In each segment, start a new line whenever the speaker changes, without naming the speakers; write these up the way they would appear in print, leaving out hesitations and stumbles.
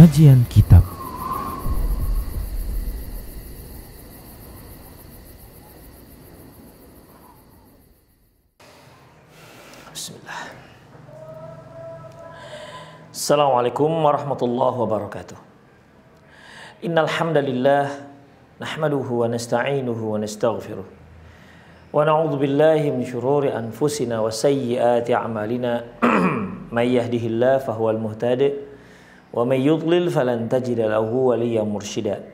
Kajian Kitab.
Bismillah. Assalamualaikum warahmatullahi wabarakatuh. Innal hamdalillah nahmaduhu wa nasta'inuhu wa nastaghfiruh. Wa na'udzu billahi min syururi anfusina wa sayyiati a'malina. May yahdihillahu fahuwal muhtadi wa may yudlil falan tajida lahu waliyyan mursyida.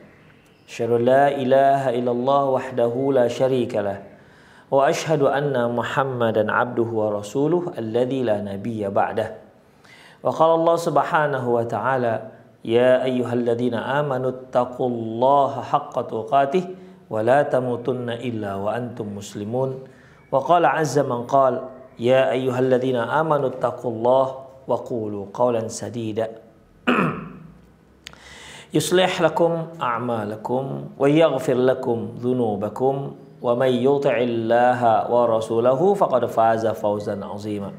Asyhadu an la ilaha illallah wahdahu la syarika lah wa asyhadu anna Muhammadan abduhu wa rasuluh alladzi la nabiyya ba'dah. Wa qala Allah subhanahu wa ta'ala ya ayyuhalladzina amanu taqullaha haqqa tuqatih wa la tamutunna illa wa antum muslimun. Wa qala azza man qala ya ayyuhalladzina amanu taqullaha wa qulu qawlan sadida. Yuslih lakum a'malakum wa yaghfir lakum dhunubakum wa may yuti'illaha wa rasulahu faqad faza fawzan 'azima.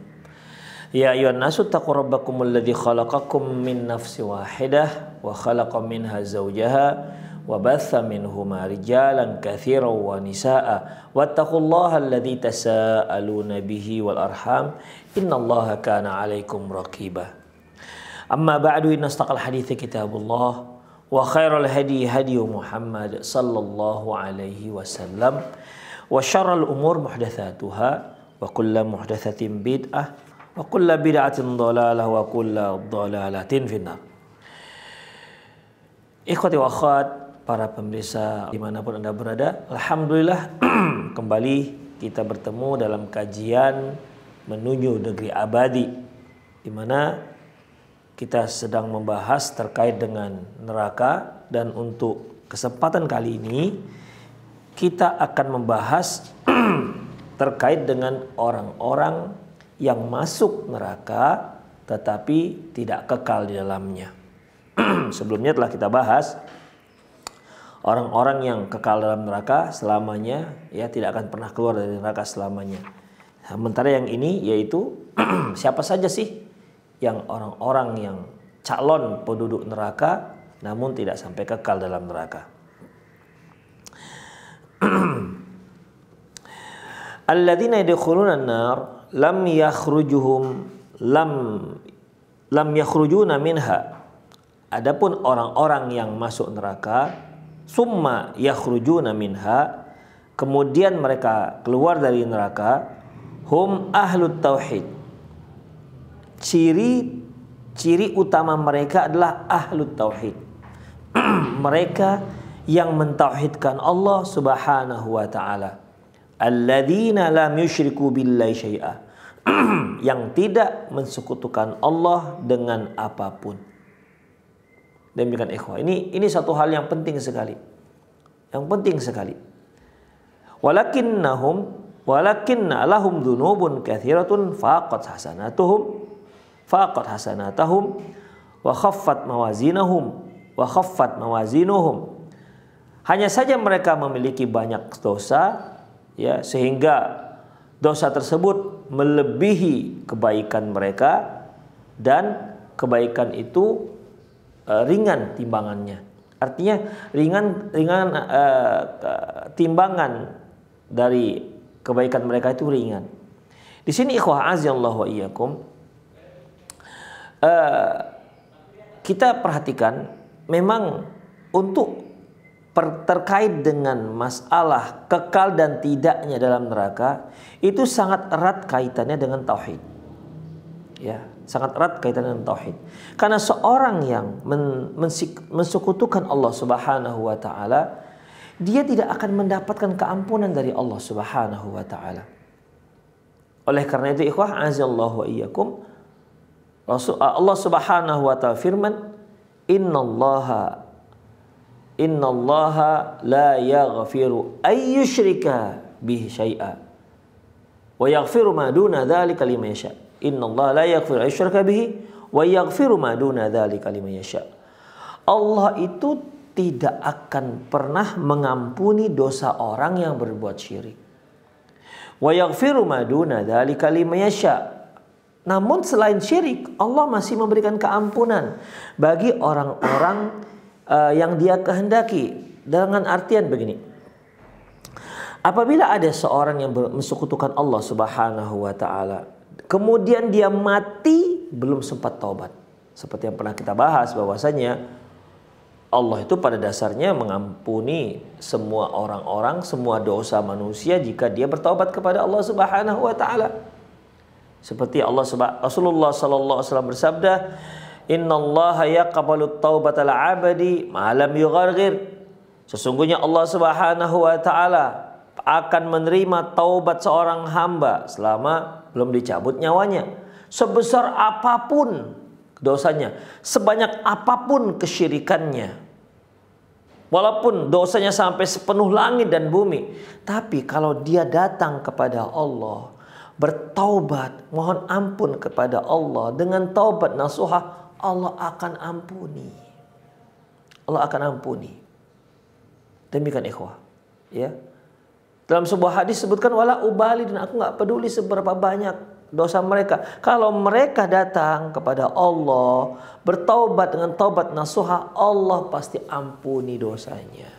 Ya ayyuhan nasu taqu rabbakumul ladzi khalaqakum min nafsin wahidah wa khalaqa minha zawjaha wa batha minhuma rijalan katsiran wa nisaa'a wattaqullaha alladzi tasaaluna bihi wal arham innallaha kana 'alaikum raqiba. Amma ba'du, inna astaqal hadithi kitabullah wa khairal hadi hadi Muhammad sallallahu alaihi wasallam wa syarrul umur muhdatsatuha wa kullu muhdatsatin bid'ah wa kullu bid'atin dhalalah wa kullu dhalalatin finnar. Ikhwati wa akhwat, para pemirsa dimanapun Anda berada, alhamdulillah kembali kita bertemu dalam kajian menuju negeri abadi, di mana kita sedang membahas terkait dengan neraka. Dan untuk kesempatan kali ini kita akan membahas terkait dengan orang-orang yang masuk neraka tetapi tidak kekal di dalamnya. Sebelumnya telah kita bahas orang-orang yang kekal dalam neraka selamanya, ya, tidak akan pernah keluar dari neraka selamanya. Sementara yang ini yaitu siapa saja sih yang orang-orang yang calon penduduk neraka namun tidak sampai kekal dalam neraka. Alladzina yadkhuluna an-nar lam yakhrujuna minha. Adapun orang-orang yang masuk neraka summa yakhrujuna minha, kemudian mereka keluar dari neraka, hum ahlut tauhid. Ciri utama mereka adalah ahlut tauhid. Mereka yang mentauhidkan Allah subhanahu wa ta'ala. Alladzina lam yusyriku billahi syai'a. Yang tidak mensekutukan Allah dengan apapun. Demikian ikhwah. Ini satu hal yang penting sekali. Yang penting sekali. Walakinna lahum dzunubun katsiratun faqat hasanatahum wa khaffat mawazinuhum. Hanya saja mereka memiliki banyak dosa, ya, sehingga dosa tersebut melebihi kebaikan mereka, dan kebaikan itu ringan timbangannya. Artinya ringan timbangan dari kebaikan mereka itu ringan. Di sini ikhwah azallahu wa iyyakum, kita perhatikan memang untuk terkait dengan masalah kekal dan tidaknya dalam neraka itu sangat erat kaitannya dengan tauhid. Ya, sangat erat kaitannya dengan tauhid. Karena seorang yang mensekutukan Allah Subhanahu wa taala, dia tidak akan mendapatkan keampunan dari Allah Subhanahu wa taala. Oleh karena itu ikhwah azallahu wa iyyakum, Allah Subhanahu wa ta'ala firman, Innallaha la yaghfiru ay yushrika bihi syai'a wa yaghfiru ma duna dzalika liman yasha. Innallaha la yaghfiru ay yushrika bihi wa yaghfiru ma duna dzalika liman yasha. Allah itu tidak akan pernah mengampuni dosa orang yang berbuat syirik. Wa yaghfiru ma duna dzalika liman yasha. Namun selain syirik, Allah masih memberikan keampunan bagi orang-orang yang Dia kehendaki. Dengan artian begini, apabila ada seorang yang mensekutukan Allah Subhanahu wa taala, kemudian dia mati belum sempat taubat. Seperti yang pernah kita bahas bahwasanya Allah itu pada dasarnya mengampuni semua orang-orang, semua dosa manusia jika dia bertaubat kepada Allah Subhanahu wa taala. Seperti Rasulullah sallallahu alaihi wasallam bersabda, "Innallaha yaqbalu taubatal 'abdi ma lam yugharghir." Sesungguhnya Allah Subhanahu wa taala akan menerima taubat seorang hamba selama belum dicabut nyawanya. Sebesar apapun dosanya, sebanyak apapun kesyirikannya, walaupun dosanya sampai sepenuh langit dan bumi, tapi kalau dia datang kepada Allah, bertaubat, mohon ampun kepada Allah dengan taubat nasuha, Allah akan ampuni. Allah akan ampuni. Demikian ikhwah, ya. Dalam sebuah hadis sebutkan wala ubali, dan aku nggak peduli seberapa banyak dosa mereka. Kalau mereka datang kepada Allah, bertaubat dengan taubat nasuha, Allah pasti ampuni dosanya.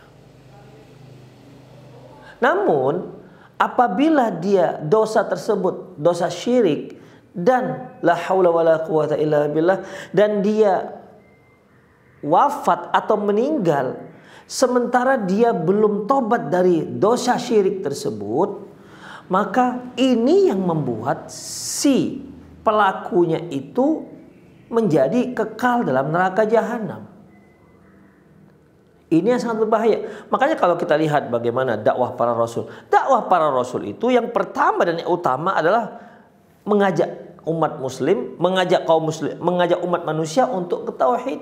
Namun apabila dia dosa tersebut dosa syirik dan la haula wala quwata illa billah, dan dia wafat atau meninggal sementara dia belum tobat dari dosa syirik tersebut, maka ini yang membuat si pelakunya itu menjadi kekal dalam neraka jahanam. Ini yang sangat berbahaya. Makanya kalau kita lihat bagaimana dakwah para rasul. Dakwah para rasul itu yang pertama dan yang utama adalah mengajak umat muslim, mengajak kaum muslim, mengajak umat manusia untuk ke tauhid.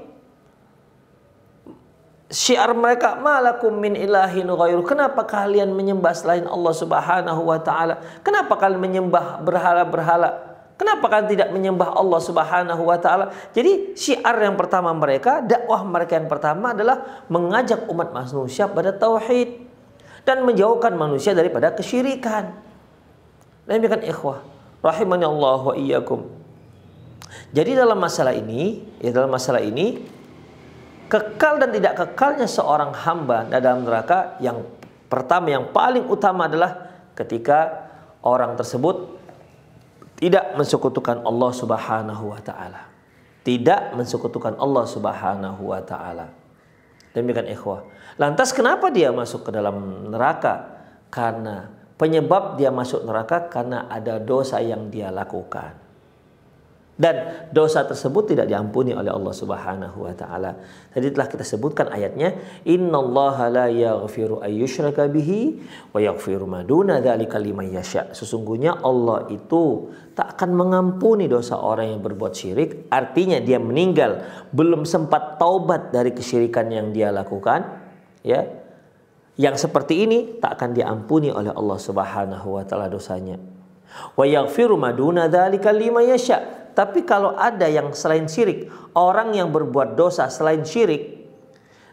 Syiar mereka, malakum min ilahin ghairu. Kenapa kalian menyembah selain Allah Subhanahu wa taala? Kenapa kalian menyembah berhala-berhala? Kenapa kalian tidak menyembah Allah Subhanahu wa taala? Jadi syiar yang pertama mereka, dakwah mereka yang pertama adalah mengajak umat manusia pada tauhid dan menjauhkan manusia daripada kesyirikan. Demikian ikhwah, rahimani Allah wa iyyakum. Jadi dalam masalah ini, kekal dan tidak kekalnya seorang hamba dalam neraka, yang pertama, yang paling utama adalah ketika orang tersebut tidak mensekutukan Allah Subhanahu wa taala. Tidak mensekutukan Allah Subhanahu wa taala. Demikian ikhwah. Lantas kenapa dia masuk ke dalam neraka? Karena penyebab dia masuk neraka karena ada dosa yang dia lakukan. Dan dosa tersebut tidak diampuni oleh Allah Subhanahu wa taala. Tadi telah kita sebutkan ayatnya, innallaha la yaghfiru ayyushraka bihi wa yaghfiru ma duna dzalika liman yasha. Sesungguhnya Allah itu tak akan mengampuni dosa orang yang berbuat syirik, artinya dia meninggal belum sempat taubat dari kesyirikan yang dia lakukan, ya. Yang seperti ini tak akan diampuni oleh Allah Subhanahu wa taala dosanya. Wa yaghfiru ma duna dzalika liman yasha. Tapi kalau ada yang selain syirik, orang yang berbuat dosa selain syirik,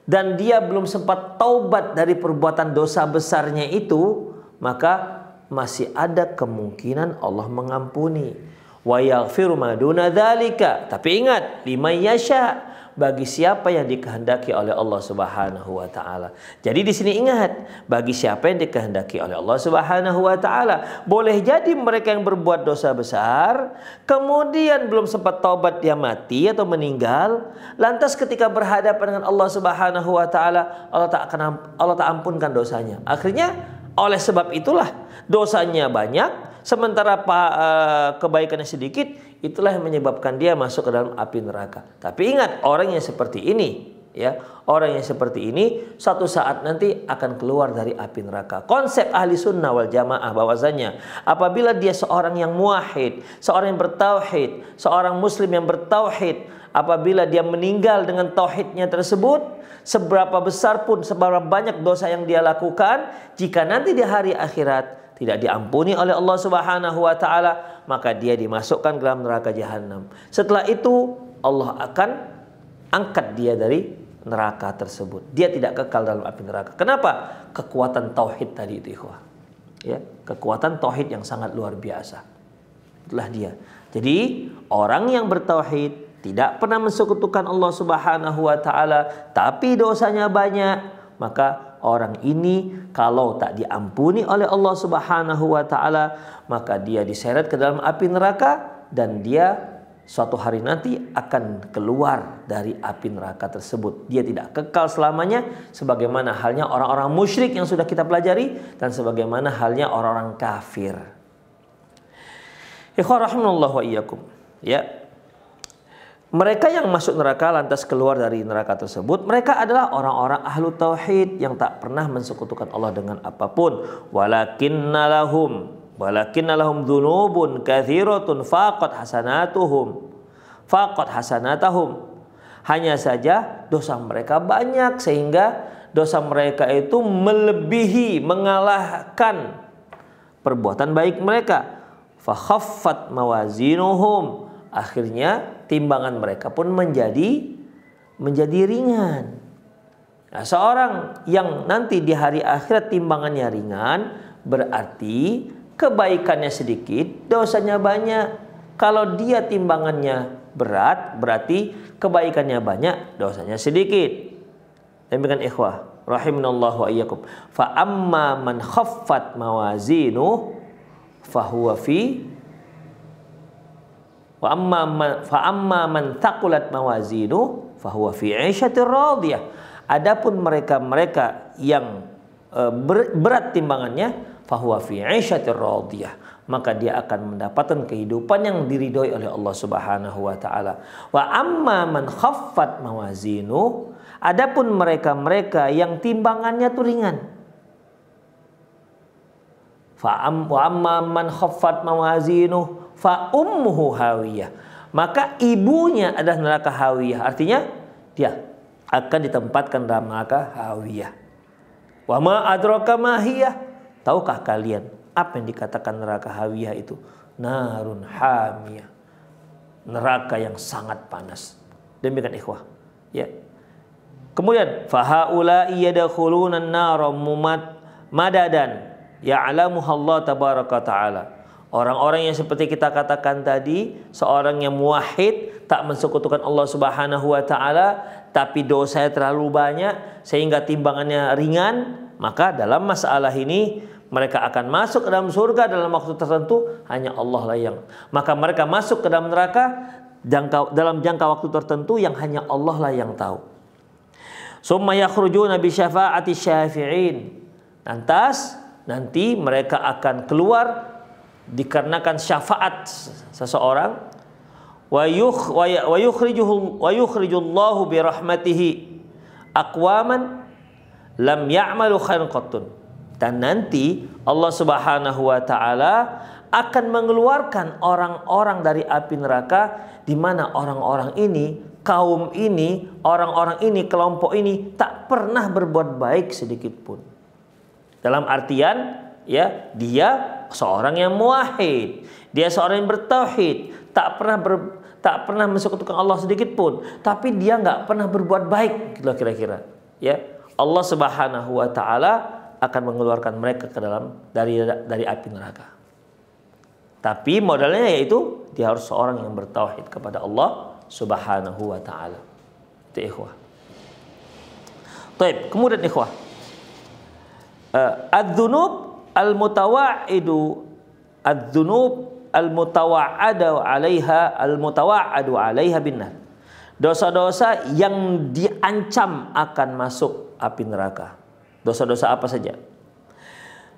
dan dia belum sempat taubat dari perbuatan dosa besarnya itu, maka masih ada kemungkinan Allah mengampuni. Wa yaghfiru ma duna dzalika. Tapi ingat, liman yasha, bagi siapa yang dikehendaki oleh Allah Subhanahu wa taala. Jadi di sini ingat, bagi siapa yang dikehendaki oleh Allah Subhanahu wa taala. Boleh jadi mereka yang berbuat dosa besar, kemudian belum sempat taubat dia mati atau meninggal, lantas ketika berhadapan dengan Allah Subhanahu wa taala, Allah tak ampunkan dosanya. Akhirnya oleh sebab itulah dosanya banyak, sementara kebaikannya sedikit. Itulah yang menyebabkan dia masuk ke dalam api neraka. Tapi ingat, orang yang seperti ini, ya, orang yang seperti ini suatu saat nanti akan keluar dari api neraka. Konsep ahli sunnah wal jamaah bahwasanya apabila dia seorang yang muwahhid, seorang yang bertauhid, seorang muslim yang bertauhid, apabila dia meninggal dengan tauhidnya tersebut, seberapa besar pun, seberapa banyak dosa yang dia lakukan, jika nanti di hari akhirat tidak diampuni oleh Allah Subhanahu wa taala, maka dia dimasukkan ke dalam neraka jahanam. Setelah itu Allah akan angkat dia dari neraka tersebut. Dia tidak kekal dalam api neraka. Kenapa? Kekuatan tauhid tadi itu, ikhwah. Ya, kekuatan tauhid yang sangat luar biasa. itulah dia. Jadi orang yang bertauhid tidak pernah mensekutukan Allah Subhanahu wa taala, tapi dosanya banyak, maka orang ini kalau tak diampuni oleh Allah Subhanahu wa taala, maka dia diseret ke dalam api neraka dan dia suatu hari nanti akan keluar dari api neraka tersebut. Dia tidak kekal selamanya sebagaimana halnya orang-orang musyrik yang sudah kita pelajari dan sebagaimana halnya orang-orang kafir. Ikhwan rahimanallah wa iyyakum. Ya. Mereka yang masuk neraka lantas keluar dari neraka tersebut, mereka adalah orang-orang ahlu tauhid yang tak pernah mensekutukan Allah dengan apapun. Walakinna lahum dzunubun katsiratun faqat hasanatahum. Hanya saja dosa mereka banyak sehingga dosa mereka itu melebihi, mengalahkan perbuatan baik mereka. Fa khaffat mawazinuhum. Akhirnya timbangan mereka pun menjadi ringan. Nah, seorang yang nanti di hari akhirat timbangannya ringan berarti kebaikannya sedikit, dosanya banyak. Kalau dia timbangannya berat, berarti kebaikannya banyak, dosanya sedikit. Demikian ikhwah rahimanallahu wa iyyakum. Fa amma man khaffat mawazinuhu fahuwa fi wa amma man thaqulat mawazinu fahuwa fi 'ishatir radiyah. Adapun mereka yang berat timbangannya, fahuwa fi 'ishatir radiyah, maka dia akan mendapatkan kehidupan yang diridhoi oleh Allah Subhanahu wa taala. Wa amma man khaffat mawazinu, adapun mereka yang timbangannya itu ringan. Wa amma man khaffat mawazinu fa ummuhu hawiyah, maka ibunya adalah neraka hawiyah. Artinya dia akan ditempatkan dalam neraka hawiyah. Wa ma adraka ma hiyah, tahukah kalian apa yang dikatakan neraka hawiyah itu? Narun hamiyah, neraka yang sangat panas. Demikian ikhwah, ya. Kemudian fa haula'i yadkhuluna an-nar madadan ya'lamuha Allah tabaraka ta'ala. Orang-orang yang seperti kita katakan tadi, seorang yang muwahhid, tak mensekutukan Allah Subhanahu wa taala, tapi dosanya terlalu banyak sehingga timbangannya ringan, maka dalam masalah ini mereka akan masuk ke dalam surga dalam waktu tertentu, hanya Allah lah yang. Maka mereka masuk ke dalam neraka dalam jangka waktu tertentu yang hanya Allah lah yang tahu. Summa yakhrujuna bi syafa'ati syafi'in. Lantas nanti mereka akan keluar dikarenakan syafaat seseorang. Wa yukhrijullahu bi rahmatihi aqwaman lam ya'malu khairan qattun. Dan nanti Allah Subhanahu wa taala akan mengeluarkan orang-orang dari api neraka, di mana orang-orang ini, kaum ini, orang-orang ini, kelompok ini tak pernah berbuat baik sedikit pun. Dalam artian, ya, dia seorang yang muwahhid, dia seorang yang bertauhid, tak pernah mensekutukan Allah sedikit pun, tapi dia nggak pernah berbuat baik, gitu kira-kira. Ya, Allah Subhanahu wa taala akan mengeluarkan mereka ke dalam dari api neraka. Tapi modalnya yaitu dia harus seorang yang bertauhid kepada Allah Subhanahu wa taala. Itu ikhwah. Baik, kemudian ikhwah, adzunub al-mutawa'adu 'alaiha binnar. Dosa-dosa yang diancam akan masuk api neraka. Dosa-dosa apa saja?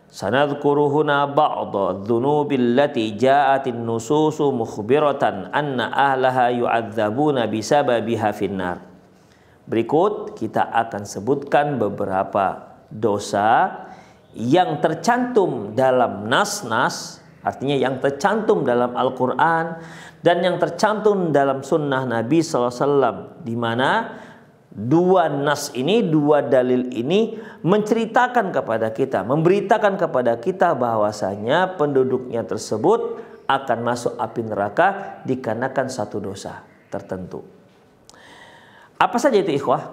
Sanadhkuruhuna ba'dha dzunubil lati ja'atin nususu mukhbiratan anna ahlaha yu'adzabuna bisababiha finnar. Berikut kita akan sebutkan beberapa dosa yang tercantum dalam nas-nas, artinya yang tercantum dalam Al-Quran dan yang tercantum dalam sunnah Nabi SAW, di mana dua nas ini, dua dalil ini menceritakan kepada kita, memberitakan kepada kita bahwasanya penduduknya tersebut akan masuk api neraka dikarenakan satu dosa tertentu. Apa saja itu ikhwah?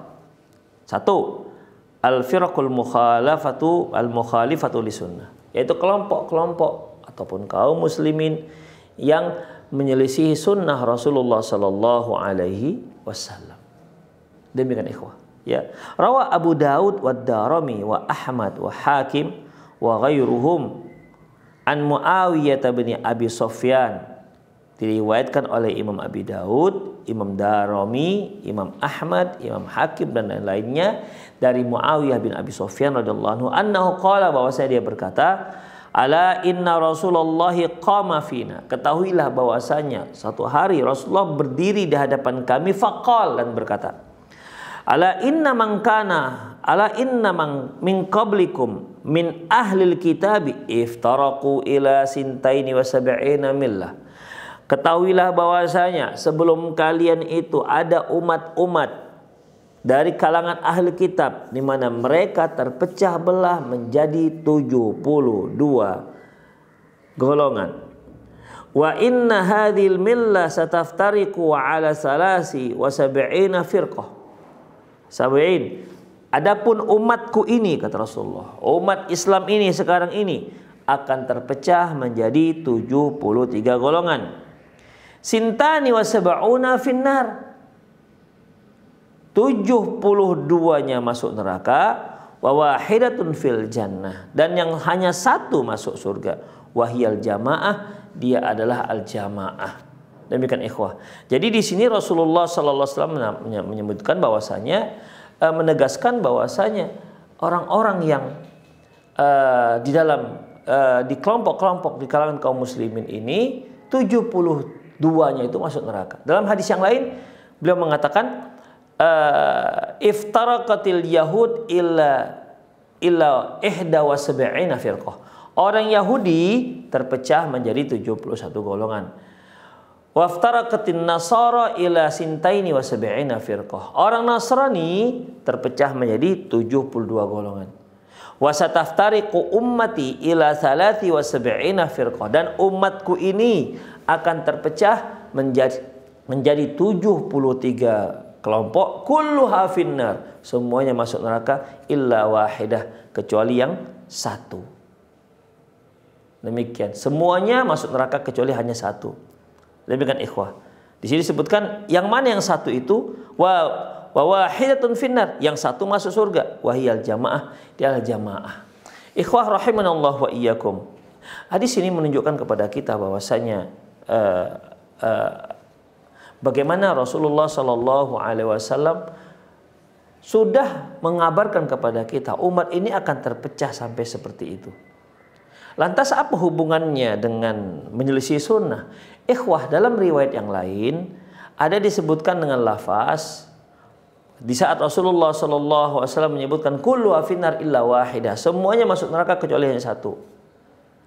Satu, al-firaqul mukhalifatu lisunnah, yaitu kelompok-kelompok ataupun kaum muslimin yang menyelisihi sunnah Rasulullah sallallahu alaihi wasallam. Demikian ikhwah, ya. Rawa Abu Daud wa Darimi wa Ahmad wa Hakim wa ghairuhum an Muawiyah bin Abi Sufyan. Diriwayatkan oleh Imam Abi Daud, Imam Darimi, Imam Ahmad, Imam Hakim dan lain-lainnya dari Muawiyah bin Abi Sufyan radhiyallahu anhu annahu qala, bahwasanya dia berkata, ala inna Rasulullah qama fina, ketahuilah bahwasanya satu hari Rasulullah berdiri di hadapan kami, faqal, dan berkata, ala inna man min qablikum min ahlil kitabi iftaraqu ila sintaini wa sab'ina millah. Ketahuilah bahwasanya sebelum kalian itu ada umat-umat dari kalangan ahli kitab di mana mereka terpecah belah menjadi 72 golongan. Wa inna hadhil millah sataftariqu ala salasi wa sab'ina firqah. Sab'in. Adapun umatku ini, kata Rasulullah, umat Islam ini sekarang ini akan terpecah menjadi 73 golongan. Sintani wa sab'una finnar, 72-nya masuk neraka, wa wahidatun fil jannah, dan yang hanya satu masuk surga, wahiyal jamaah, dia adalah al jamaah. Demikian ikhwah. Jadi di sini Rasulullah sallallahu alaihi wasallam menyebutkan bahwasanya, menegaskan bahwasanya orang-orang yang di dalam di kelompok-kelompok di kalangan kaum muslimin ini 72-nya itu masuk neraka. Dalam hadis yang lain beliau mengatakan iftaraqatil yahud illa ihda wa sab'ina firqah. Orang Yahudi terpecah menjadi 71 golongan. Waftaraqatin nasara ila sintaini wa sab'ina firqah. Orang Nasrani terpecah menjadi 72 golongan. Wasataftariqu ummati ila salati wa sab'ina firqah, dan umatku ini akan terpecah menjadi 73 kelompok, kulluha finnar, semuanya masuk neraka, illa wahidah, kecuali yang satu. Demikian, semuanya masuk neraka kecuali hanya satu. Demikian ikhwah. Di sini disebutkan yang mana yang satu itu, wa wahidatun finnar, yang satu masuk surga, wahiyal jamaah, dia adalah jamaah. Ikhwah rahimanallah wa iyyakum. Hadis ini menunjukkan kepada kita bahwasanya bagaimana Rasulullah Shallallahu Alaihi Wasallam sudah mengabarkan kepada kita umat ini akan terpecah sampai seperti itu. Lantas apa hubungannya dengan menyelisih sunnah? Ikhwah, dalam riwayat yang lain ada disebutkan dengan lafaz di saat Rasulullah Shallallahu Alaihi Wasallam menyebutkan kullu afinar illa wahidah, semuanya masuk neraka kecuali hanya satu.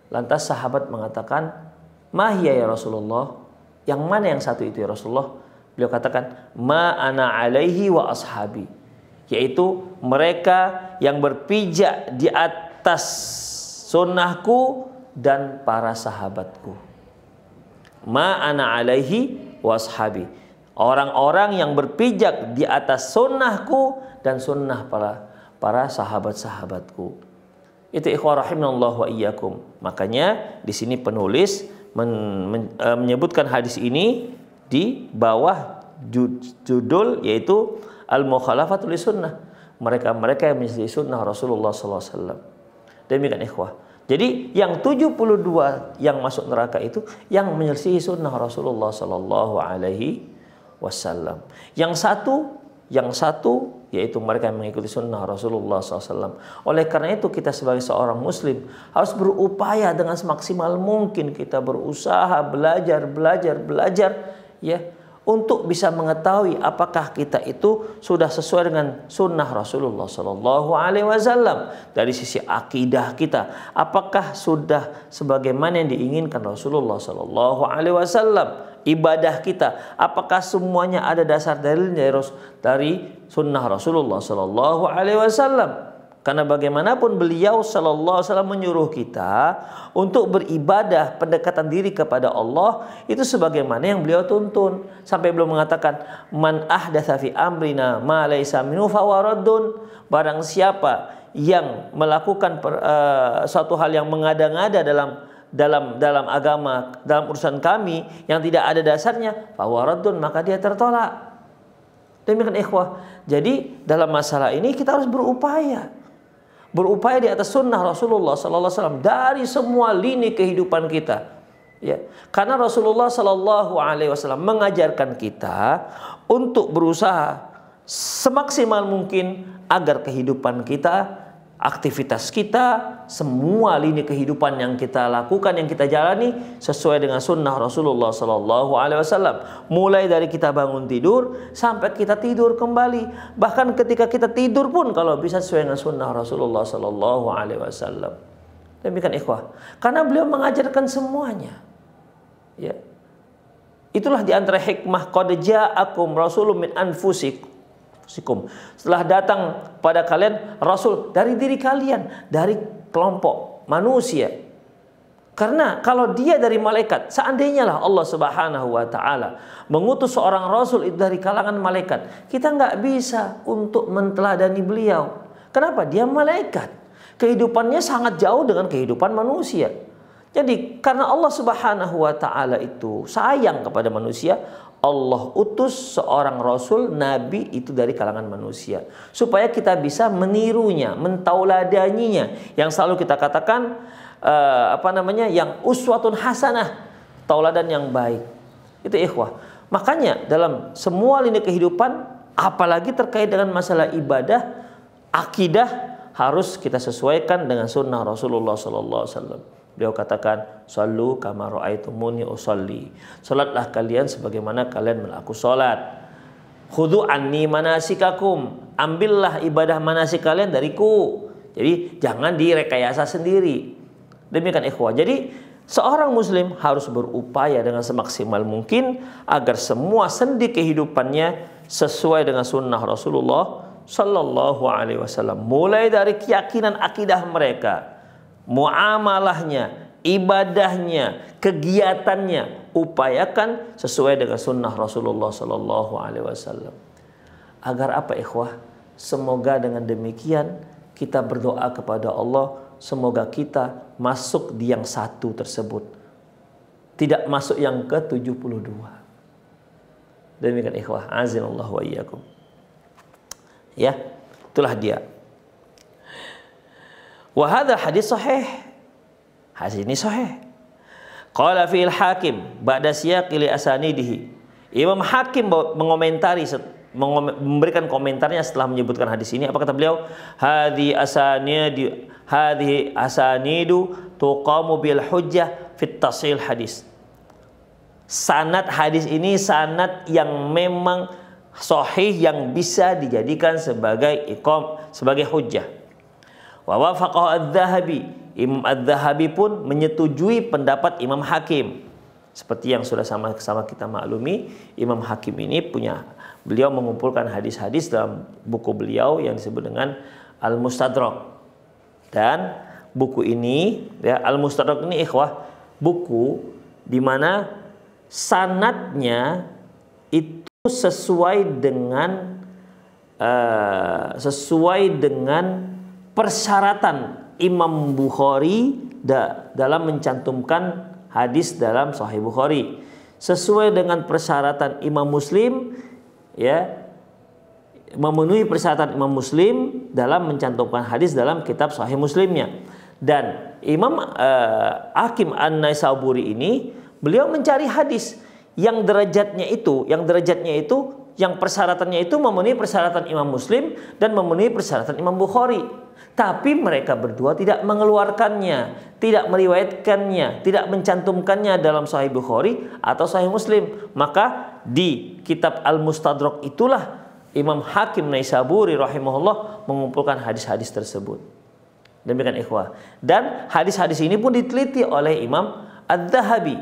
Lantas sahabat mengatakan, mahya ya Rasulullah, yang mana yang satu itu ya Rasulullah? Beliau katakan, ma ana alaihi wa ashabi, yaitu mereka yang berpijak di atas sunnahku dan para sahabatku. Ma ana alaihi wa ashabi, orang-orang yang berpijak di atas sunnahku dan sunnah para sahabat-sahabatku. Itu ikhwah rahimanallah wa iyyakum. Makanya di sini penulis menyebutkan hadis ini di bawah judul yaitu al-mukhalafatul sunnah, mereka-mereka yang menyelisih sunnah Rasulullah SAW. Demikian ikhwah. Jadi yang 72 yang masuk neraka itu yang menyelisih sunnah Rasulullah SAW. Yang satu yaitu mereka yang mengikuti sunnah Rasulullah SAW. Oleh karena itu kita sebagai seorang muslim harus berupaya dengan semaksimal mungkin, kita berusaha belajar ya, untuk bisa mengetahui apakah kita itu sudah sesuai dengan sunnah Rasulullah SAW dari sisi akidah kita, apakah sudah sebagaimana yang diinginkan Rasulullah SAW. Ibadah kita, apakah semuanya ada dasar dalilnya dari sunnah Rasulullah SAW. Karena bagaimanapun beliau sallallahu alaihi wasallam menyuruh kita untuk beribadah, pendekatan diri kepada Allah itu sebagaimana yang beliau tuntun. Sampai beliau mengatakan, man ahdatsa fi amrina ma laisa minhu fahuwa raddun. Barang siapa yang melakukan suatu hal yang mengada-ngada dalam dalam agama, dalam urusan kami yang tidak ada dasarnya, fawaradun, maka dia tertolak. Demikian ikhwah. Jadi dalam masalah ini kita harus berupaya di atas sunnah Rasulullah sallallahu alaihi wasallam dari semua lini kehidupan kita. Ya, karena Rasulullah sallallahu alaihi wasallam mengajarkan kita untuk berusaha semaksimal mungkin agar kehidupan kita, aktivitas kita, semua lini kehidupan yang kita lakukan, yang kita jalani sesuai dengan sunnah Rasulullah sallallahu alaihi wasallam. Mulai dari kita bangun tidur sampai kita tidur kembali. Bahkan ketika kita tidur pun kalau bisa sesuai dengan sunnah Rasulullah sallallahu alaihi wasallam. Demikian ikhwah. Karena beliau mengajarkan semuanya. Ya. Itulah di antara hikmah qad ja'akum rasulun min anfusikum. Setelah datang pada kalian Rasul dari diri kalian, dari kelompok manusia. Karena kalau dia dari malaikat, seandainya lah Allah Subhanahu wa Ta'ala mengutus seorang Rasul itu dari kalangan malaikat, kita nggak bisa untuk menteladani beliau. Kenapa? Dia malaikat. Kehidupannya sangat jauh dengan kehidupan manusia. Jadi karena Allah Subhanahu wa Ta'ala itu sayang kepada manusia, Allah utus seorang Rasul, Nabi itu dari kalangan manusia. Supaya kita bisa menirunya, mentauladaninya. Yang selalu kita katakan, yang uswatun hasanah. Tauladan yang baik. Itu ikhwah. Makanya dalam semua lini kehidupan, apalagi terkait dengan masalah ibadah, akidah, harus kita sesuaikan dengan sunnah Rasulullah SAW. Beliau katakan, "Shallu kama ra'aitumuni usolli." Salatlah kalian sebagaimana kalian melakukan salat. "Khudhu anni manasikakum." Ambillah ibadah manasik kalian dariku. Jadi jangan direkayasa sendiri. Demikian ikhwah. Jadi seorang muslim harus berupaya dengan semaksimal mungkin agar semua sendi kehidupannya sesuai dengan sunnah Rasulullah sallallahu alaihi wasallam. Mulai dari keyakinan akidah mereka, muamalahnya, ibadahnya, kegiatannya, upayakan sesuai dengan sunnah Rasulullah sallallahu alaihi wasallam. Agar apa ikhwah? Semoga dengan demikian kita berdoa kepada Allah, semoga kita masuk di yang satu tersebut, tidak masuk yang ke-72. Demikian ikhwah, azinallahu wa iyyakum. Ya, itulah dia. Wa hadha hadis sahih. Hadis ini sahih. Qala fi'il Hakim ba'da siyaqi li asanidihi. Imam Hakim mengomentari, memberikan komentarnya setelah menyebutkan hadis ini. Apa kata beliau? Hadhi asanidu tuqamu bil hujjah fit tashil hadis. Sanad hadis ini sanad yang memang sahih, yang bisa dijadikan sebagai hujjah. Wa wafaqahu adz-Dzahabi. Imam adz-Dzahabi pun menyetujui pendapat Imam Hakim. Seperti yang sudah sama-sama kita maklumi, Imam Hakim ini beliau mengumpulkan hadis-hadis dalam buku beliau yang disebut dengan Al-Mustadrak. Dan buku ini, ya, Al-Mustadrak ini ikhwah, buku di mana sanadnya itu sesuai dengan persyaratan Imam Bukhari dalam mencantumkan hadis dalam Sahih Bukhari, sesuai dengan persyaratan Imam Muslim, ya, memenuhi persyaratan Imam Muslim dalam mencantumkan hadis dalam kitab Sahih Muslimnya. Dan Imam Hakim An-Naisaburi ini beliau mencari hadis yang derajatnya itu, yang persyaratannya itu memenuhi persyaratan Imam Muslim dan memenuhi persyaratan Imam Bukhari. Tapi mereka berdua tidak mengeluarkannya, tidak meriwayatkannya, tidak mencantumkannya dalam Sahih Bukhari atau Sahih Muslim. Maka di kitab Al-Mustadrak itulah Imam Hakim Naisaburi rahimahullah mengumpulkan hadis-hadis tersebut. Demikian ikhwah. Dan hadis-hadis ini pun diteliti oleh Imam Adz-Dzahabi.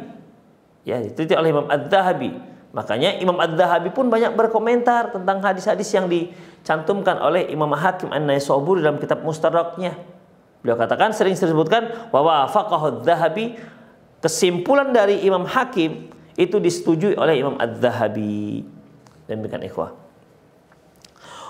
Ya, diteliti oleh Imam Adz-Dzahabi. Makanya Imam Adz-Dzahabi pun banyak berkomentar tentang hadis-hadis yang dicantumkan oleh Imam Hakim An-Naisaburi dalam kitab Mustadraknya. Beliau katakan, sering disebutkan, wa wafaqahu Adz-Dzahabi, kesimpulan dari Imam Hakim itu disetujui oleh Imam Adz-Dzahabi. Demikian ikhwah.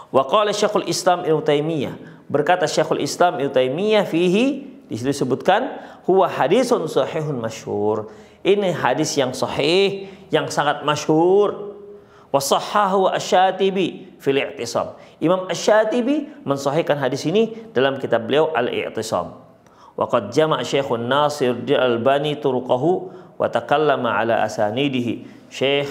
Wa qala Syekhul Islam Ibnu Taimiyah, berkata Syekhul Islam Ibnu Taimiyah fihi, Di situ disebutkan huwa hadisun sahihun masyhur. Ini hadis yang sahih, yang sangat masyhur. Wa sahhahu Asy-Syatibi fil I'tisam. Imam Asy-Syatibi mensahihkan hadis ini dalam kitab beliau Al-I'tisam. Wa qad jama'a Syekhun Nasir Al-Albani turuqahu wa takallama ala asanidihi. Syekh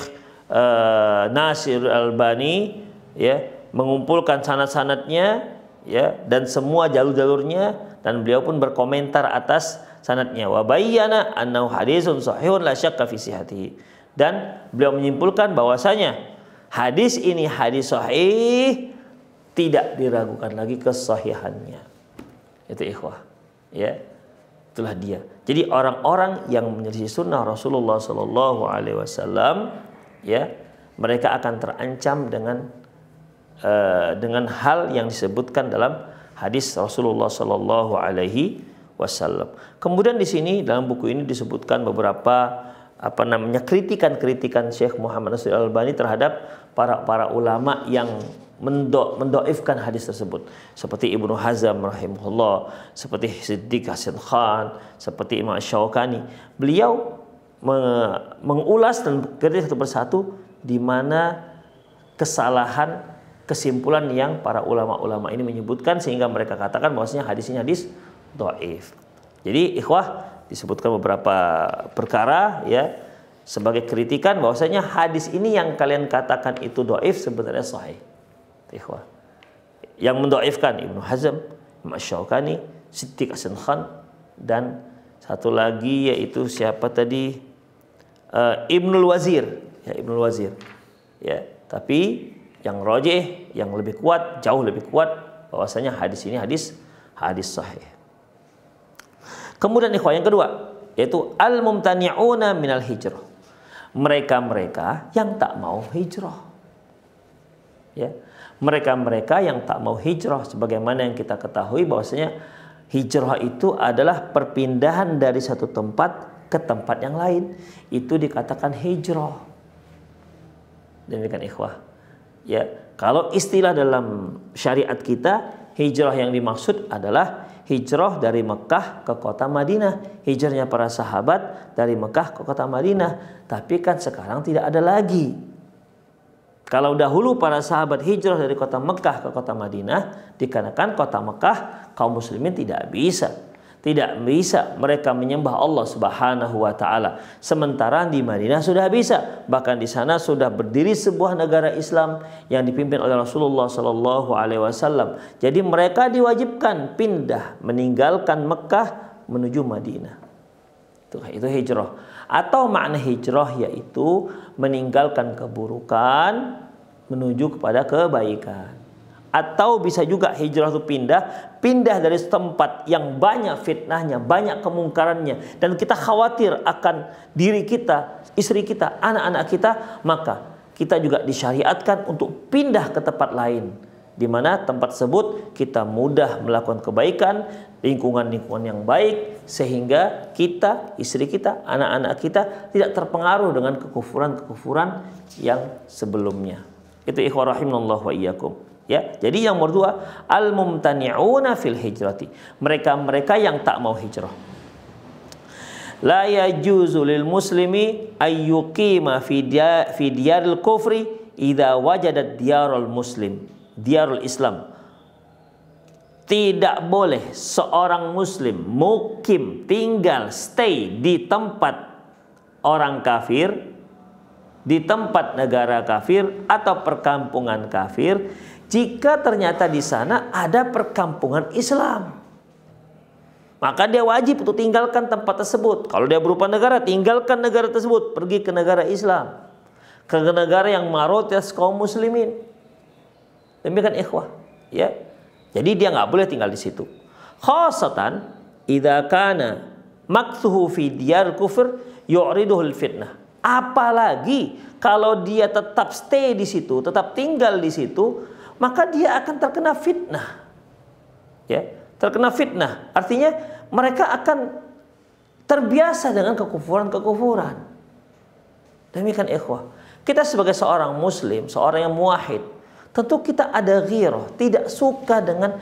Nasir Al-Albani ya mengumpulkan sanad-sanadnya ya dan semua jalur-jalurnya, dan beliau pun berkomentar atas sanadnya. Wa bayyana annahu hadisun sahihun la syakka fi sihhatihi. Dan beliau menyimpulkan bahwasanya hadis ini hadis sahih, tidak diragukan lagi kesahihannya. Itu ikhwah. Ya. Itulah dia. Jadi orang-orang yang menyelisih sunnah Rasulullah sallallahu alaihi wasallam ya, mereka akan terancam dengan hal yang disebutkan dalam hadis Rasulullah Sallallahu Alaihi Wasallam. Kemudian di sini dalam buku ini disebutkan beberapa kritikan Syekh Muhammad Nasir Al-Albani terhadap para ulama yang mendoifkan hadis tersebut, seperti Ibnu Hazm rahimahullah, seperti Siddiq Hasan Khan, seperti Imam Asy-Syaukani. Beliau mengulas dan kritik satu persatu di mana kesalahan kesimpulan yang para ulama-ulama ini menyebutkan, sehingga mereka katakan bahwasanya hadis ini hadis dhaif. Jadi ikhwah, disebutkan beberapa perkara ya sebagai kritikan bahwasanya hadis ini yang kalian katakan itu dhaif sebenarnya sahih. Ikhwah. Yang mendhaifkan Ibnu Hazm, Imam Asy-Syaukani, Siddiq Hasan Khan, dan satu lagi yaitu siapa tadi? Ibnul Wazir, ya Ibnul Wazir. Ya, tapi yang rajih, yang lebih kuat, jauh lebih kuat bahwasanya hadis ini hadis sahih. Kemudian ikhwah yang kedua yaitu al-mumtani'una minal hijrah. Mereka-mereka yang tak mau hijrah. Ya. Mereka-mereka yang tak mau hijrah, sebagaimana yang kita ketahui bahwasanya hijrah itu adalah perpindahan dari satu tempat ke tempat yang lain. Itu dikatakan hijrah. Demikian ikhwah. Ya, kalau istilah dalam syariat kita, hijrah yang dimaksud adalah hijrah dari Mekah ke kota Madinah. Hijrahnya para sahabat dari Mekah ke kota Madinah. Tapi kan sekarang tidak ada lagi. Kalau dahulu para sahabat hijrah dari kota Mekah ke kota Madinah, dikarenakan kota Mekah kaum muslimin tidak bisa mereka menyembah Allah Subhanahu wa taala. Sementara di Madinah sudah bisa. Bahkan di sana sudah berdiri sebuah negara Islam yang dipimpin oleh Rasulullah sallallahu alaihi wasallam. Jadi mereka diwajibkan pindah, meninggalkan Mekah menuju Madinah. Itu hijrah. Atau makna hijrah yaitu meninggalkan keburukan menuju kepada kebaikan. Atau bisa juga hijrah itu pindah dari tempat yang banyak fitnahnya, banyak kemungkarannya, dan kita khawatir akan diri kita, istri kita, anak-anak kita, maka kita juga disyariatkan untuk pindah ke tempat lain, di mana tempat tersebut kita mudah melakukan kebaikan, lingkungan-lingkungan yang baik, sehingga kita, istri kita, anak-anak kita tidak terpengaruh dengan kekufuran-kekufuran yang sebelumnya. Itu ikhwah rahimanallahu wa iyyakum. Ya, jadi yang nomor 2, al-mumtani'una fil hijrati. Mereka yang tak mau hijrah. La yajuzu lil muslimi ayyuqima fi diyaril kufri idza wajada diyarul muslim, diyarul Islam. Tidak boleh seorang muslim mukim, tinggal, stay di tempat orang kafir, di tempat negara kafir atau perkampungan kafir, jika ternyata di sana ada perkampungan Islam. Maka dia wajib untuk tinggalkan tempat tersebut. Kalau dia berupa negara, tinggalkan negara tersebut, pergi ke negara Islam, ke negara yang mayoritas kaum muslimin. Demikian ikhwah, ya. Jadi dia nggak boleh tinggal di situ. Khasatan idza kana makthuhu fi diyar kufur yu'riduhul fitnah. Apalagi kalau dia tetap stay di situ, tetap tinggal di situ, maka dia akan terkena fitnah. Ya, terkena fitnah. Artinya mereka akan terbiasa dengan kekufuran-kekufuran. Demikian ikhwah. Kita sebagai seorang muslim, seorang yang muwahhid, tentu kita ada ghirah, tidak suka dengan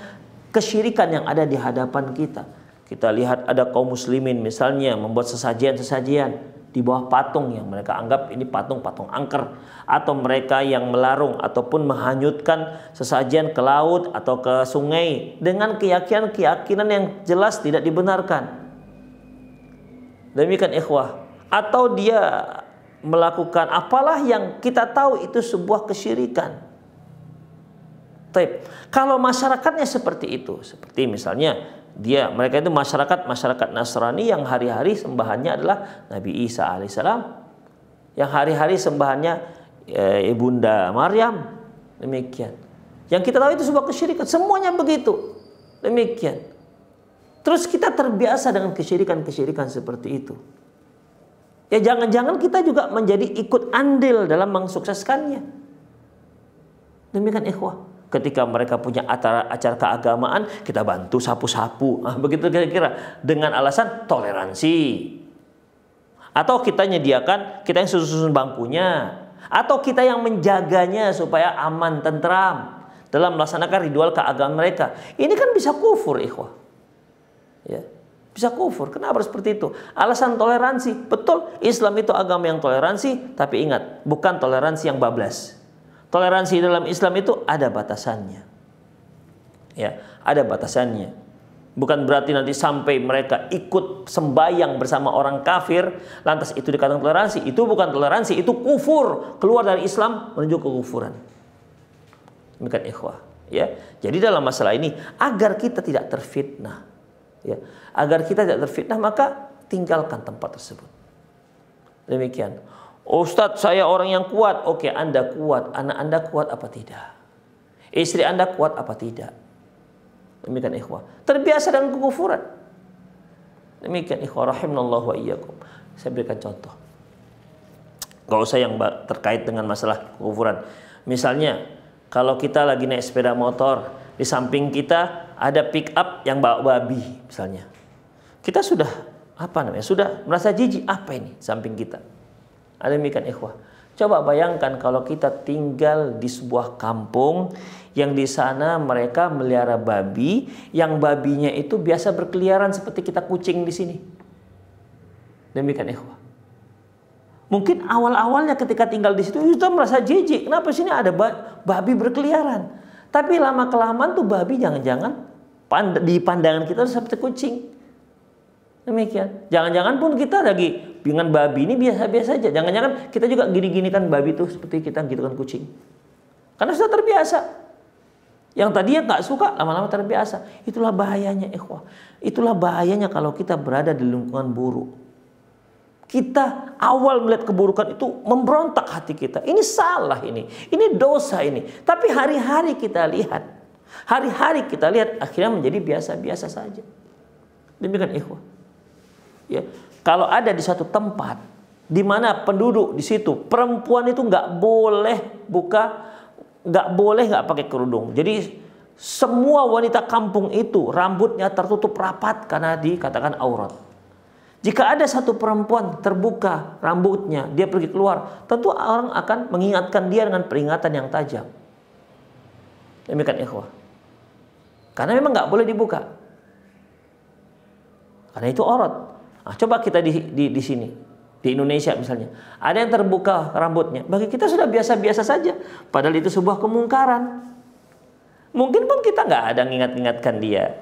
kesyirikan yang ada di hadapan kita. Kita lihat ada kaum muslimin misalnya membuat sesajian-sesajian di bawah patung yang mereka anggap ini patung-patung angker, atau mereka yang melarung ataupun menghanyutkan sesajian ke laut atau ke sungai dengan keyakinan yang jelas tidak dibenarkan. Demikian ikhwah. Atau dia melakukan apalah yang kita tahu itu sebuah kesyirikan. Taib. Kalau masyarakatnya seperti itu, seperti misalnya mereka itu masyarakat Nasrani yang hari-hari sembahannya adalah Nabi Isa alaihissalam, yang hari-hari sembahannya Ibunda Maryam, demikian. Yang kita tahu itu sebuah kesyirikan, semuanya begitu, demikian. Terus kita terbiasa dengan kesyirikan seperti itu. Ya jangan-jangan kita juga menjadi ikut andil dalam mensukseskannya. Demikian ikhwah. Ketika mereka punya acara keagamaan, kita bantu sapu-sapu. Begitu kira-kira. Dengan alasan toleransi. Atau kita nyediakan, kita yang susun bangkunya. Atau kita yang menjaganya supaya aman, tentram dalam melaksanakan ritual keagamaan mereka. Ini kan bisa kufur, ikhwah. Ya, bisa kufur. Kenapa seperti itu? Alasan toleransi. Betul, Islam itu agama yang toleransi. Tapi ingat, bukan toleransi yang bablas. Toleransi dalam Islam itu ada batasannya. Ya, ada batasannya. Bukan berarti nanti sampai mereka ikut sembahyang bersama orang kafir, lantas itu dikatakan toleransi. Itu bukan toleransi, itu kufur. Keluar dari Islam menuju kekufuran. Demikian ikhwah. Ya, jadi dalam masalah ini agar kita tidak terfitnah, ya, agar kita tidak terfitnah maka tinggalkan tempat tersebut. Demikian. Ustadz, saya orang yang kuat. Oke, Anda kuat. Anak Anda kuat apa tidak? Istri Anda kuat apa tidak? Demikian ikhwah. Terbiasa dengan kekufuran. Demikian ikhwah. Rahimanallahu wa iyyakum. Saya berikan contoh. Gak usah yang terkait dengan masalah kekufuran. Misalnya, kalau kita lagi naik sepeda motor, di samping kita ada pick up yang bawa babi, misalnya. Kita sudah, sudah merasa jijik. Apa ini samping kita? Ada demikian ikhwah. Coba bayangkan kalau kita tinggal di sebuah kampung yang di sana mereka melihara babi, yang babinya itu biasa berkeliaran seperti kita kucing di sini. Demikian ikhwah. Mungkin awal-awalnya ketika tinggal di situ kita merasa jijik. Kenapa sini ada babi berkeliaran? Tapi lama-kelamaan tuh babi jangan-jangan di pandangan kita seperti kucing. Demikian. Jangan-jangan pun kita lagi dengan babi ini biasa-biasa saja. Jangan-jangan kita juga gini-ginikan babi itu seperti kita gitu kan kucing. Karena sudah terbiasa. Yang tadinya nggak suka, lama-lama terbiasa. Itulah bahayanya ikhwah. Itulah bahayanya kalau kita berada di lingkungan buruk. Kita awal melihat keburukan itu memberontak hati kita. Ini salah ini. Ini dosa ini. Tapi hari-hari kita lihat. Hari-hari kita lihat akhirnya menjadi biasa-biasa saja. Demikian ikhwah. Ya, kalau ada di satu tempat di mana penduduk di situ perempuan itu nggak boleh nggak pakai kerudung. Jadi semua wanita kampung itu rambutnya tertutup rapat karena dikatakan aurat. Jika ada satu perempuan terbuka rambutnya, dia pergi keluar, tentu orang akan mengingatkan dia dengan peringatan yang tajam. Demikian ikhwah. Karena memang nggak boleh dibuka. Karena itu aurat. Nah, coba kita di sini, di Indonesia misalnya, ada yang terbuka rambutnya. Bagi kita sudah biasa-biasa saja. Padahal itu sebuah kemungkaran. Mungkin pun kita nggak ada mengingatkan dia.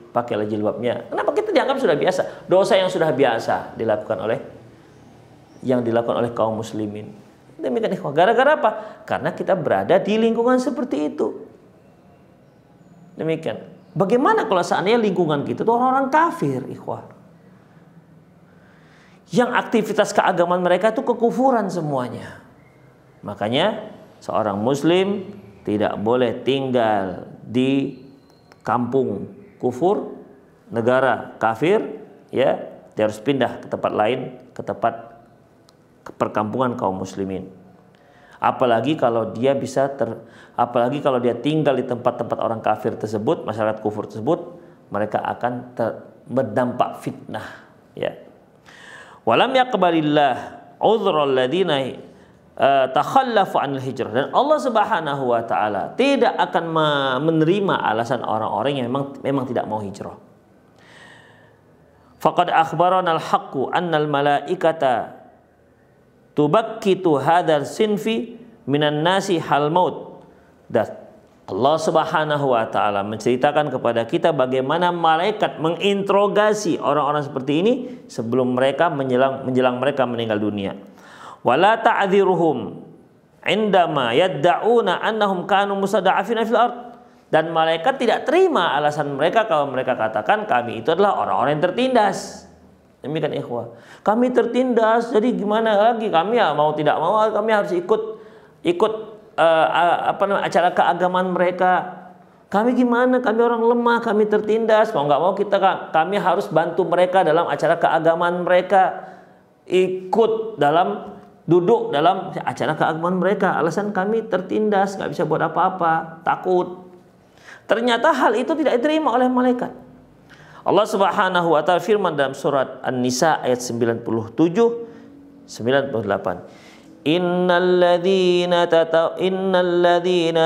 Pakailah jilbabnya. Kenapa kita dianggap sudah biasa? Dosa yang sudah biasa dilakukan oleh kaum muslimin. Demikian ikhwah. Gara-gara apa? Karena kita berada di lingkungan seperti itu. Demikian. Bagaimana kalau seandainya lingkungan kita itu orang-orang kafir, ikhwah? Yang aktivitas keagamaan mereka itu kekufuran semuanya. Makanya seorang muslim tidak boleh tinggal di kampung kufur, negara kafir, ya, dia harus pindah ke tempat lain, ke tempat perkampungan kaum muslimin. Apalagi kalau dia tinggal di tempat-tempat orang kafir tersebut, masyarakat kufur tersebut, mereka akan berdampak fitnah, ya. Walam yaqbalillah udhral ladina takhallafu anil hijrah, dan Allah Subhanahu wa taala tidak akan menerima alasan orang-orang yang memang tidak mau hijrah. Faqad akhbarana al-haqqu annal malaikata tubakkitu hadzal sinfi minan nasi hal maut. Dan Allah Subhanahu wa taala menceritakan kepada kita bagaimana malaikat menginterogasi orang-orang seperti ini sebelum mereka menjelang mereka meninggal dunia. Wala ta'dziruhum indama yadda'una annahum kanu mustada'afina fil ard. Dan malaikat tidak terima alasan mereka kalau mereka katakan kami itu adalah orang-orang yang tertindas. Demikian ikhwah. Kami tertindas, jadi gimana lagi? Kami ya mau tidak mau kami harus ikut acara keagamaan mereka. Kami gimana? Kami orang lemah, kami tertindas. Mau nggak mau kami harus bantu mereka dalam acara keagamaan mereka. Duduk dalam acara keagamaan mereka. Alasan kami tertindas, nggak bisa buat apa-apa, takut. Ternyata hal itu tidak diterima oleh malaikat. Allah Subhanahu wa taala firman dalam surat An-Nisa ayat 97 98. Innal ladzina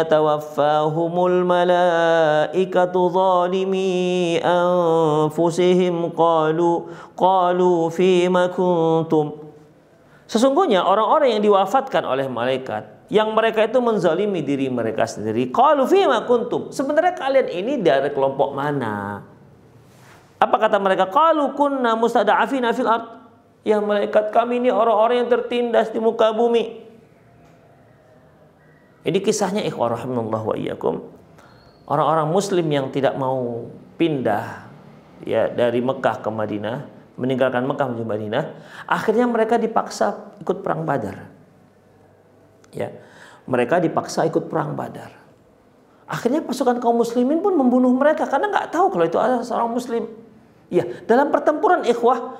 tawaffahumul malaikatu zalimi anfusihim qalu fima kuntum. Sesungguhnya orang-orang yang diwafatkan oleh malaikat yang mereka itu menzalimi diri mereka sendiri. Qalu fima kuntum. Sebenarnya kalian ini dari kelompok mana? Apa kata mereka? Qalu kunna mustada'afina fil ard. Ya malaikat, kami ini orang-orang yang tertindas di muka bumi. Ini kisahnya ikhwah rahimanallah wa iyyakum. Orang-orang muslim yang tidak mau pindah ya dari Mekah ke Madinah, meninggalkan Mekah menuju Madinah, akhirnya mereka dipaksa ikut perang Badar. Ya, mereka dipaksa ikut perang Badar. Akhirnya pasukan kaum muslimin pun membunuh mereka karena nggak tahu kalau itu adalah seorang muslim. Ya, dalam pertempuran ikhwah,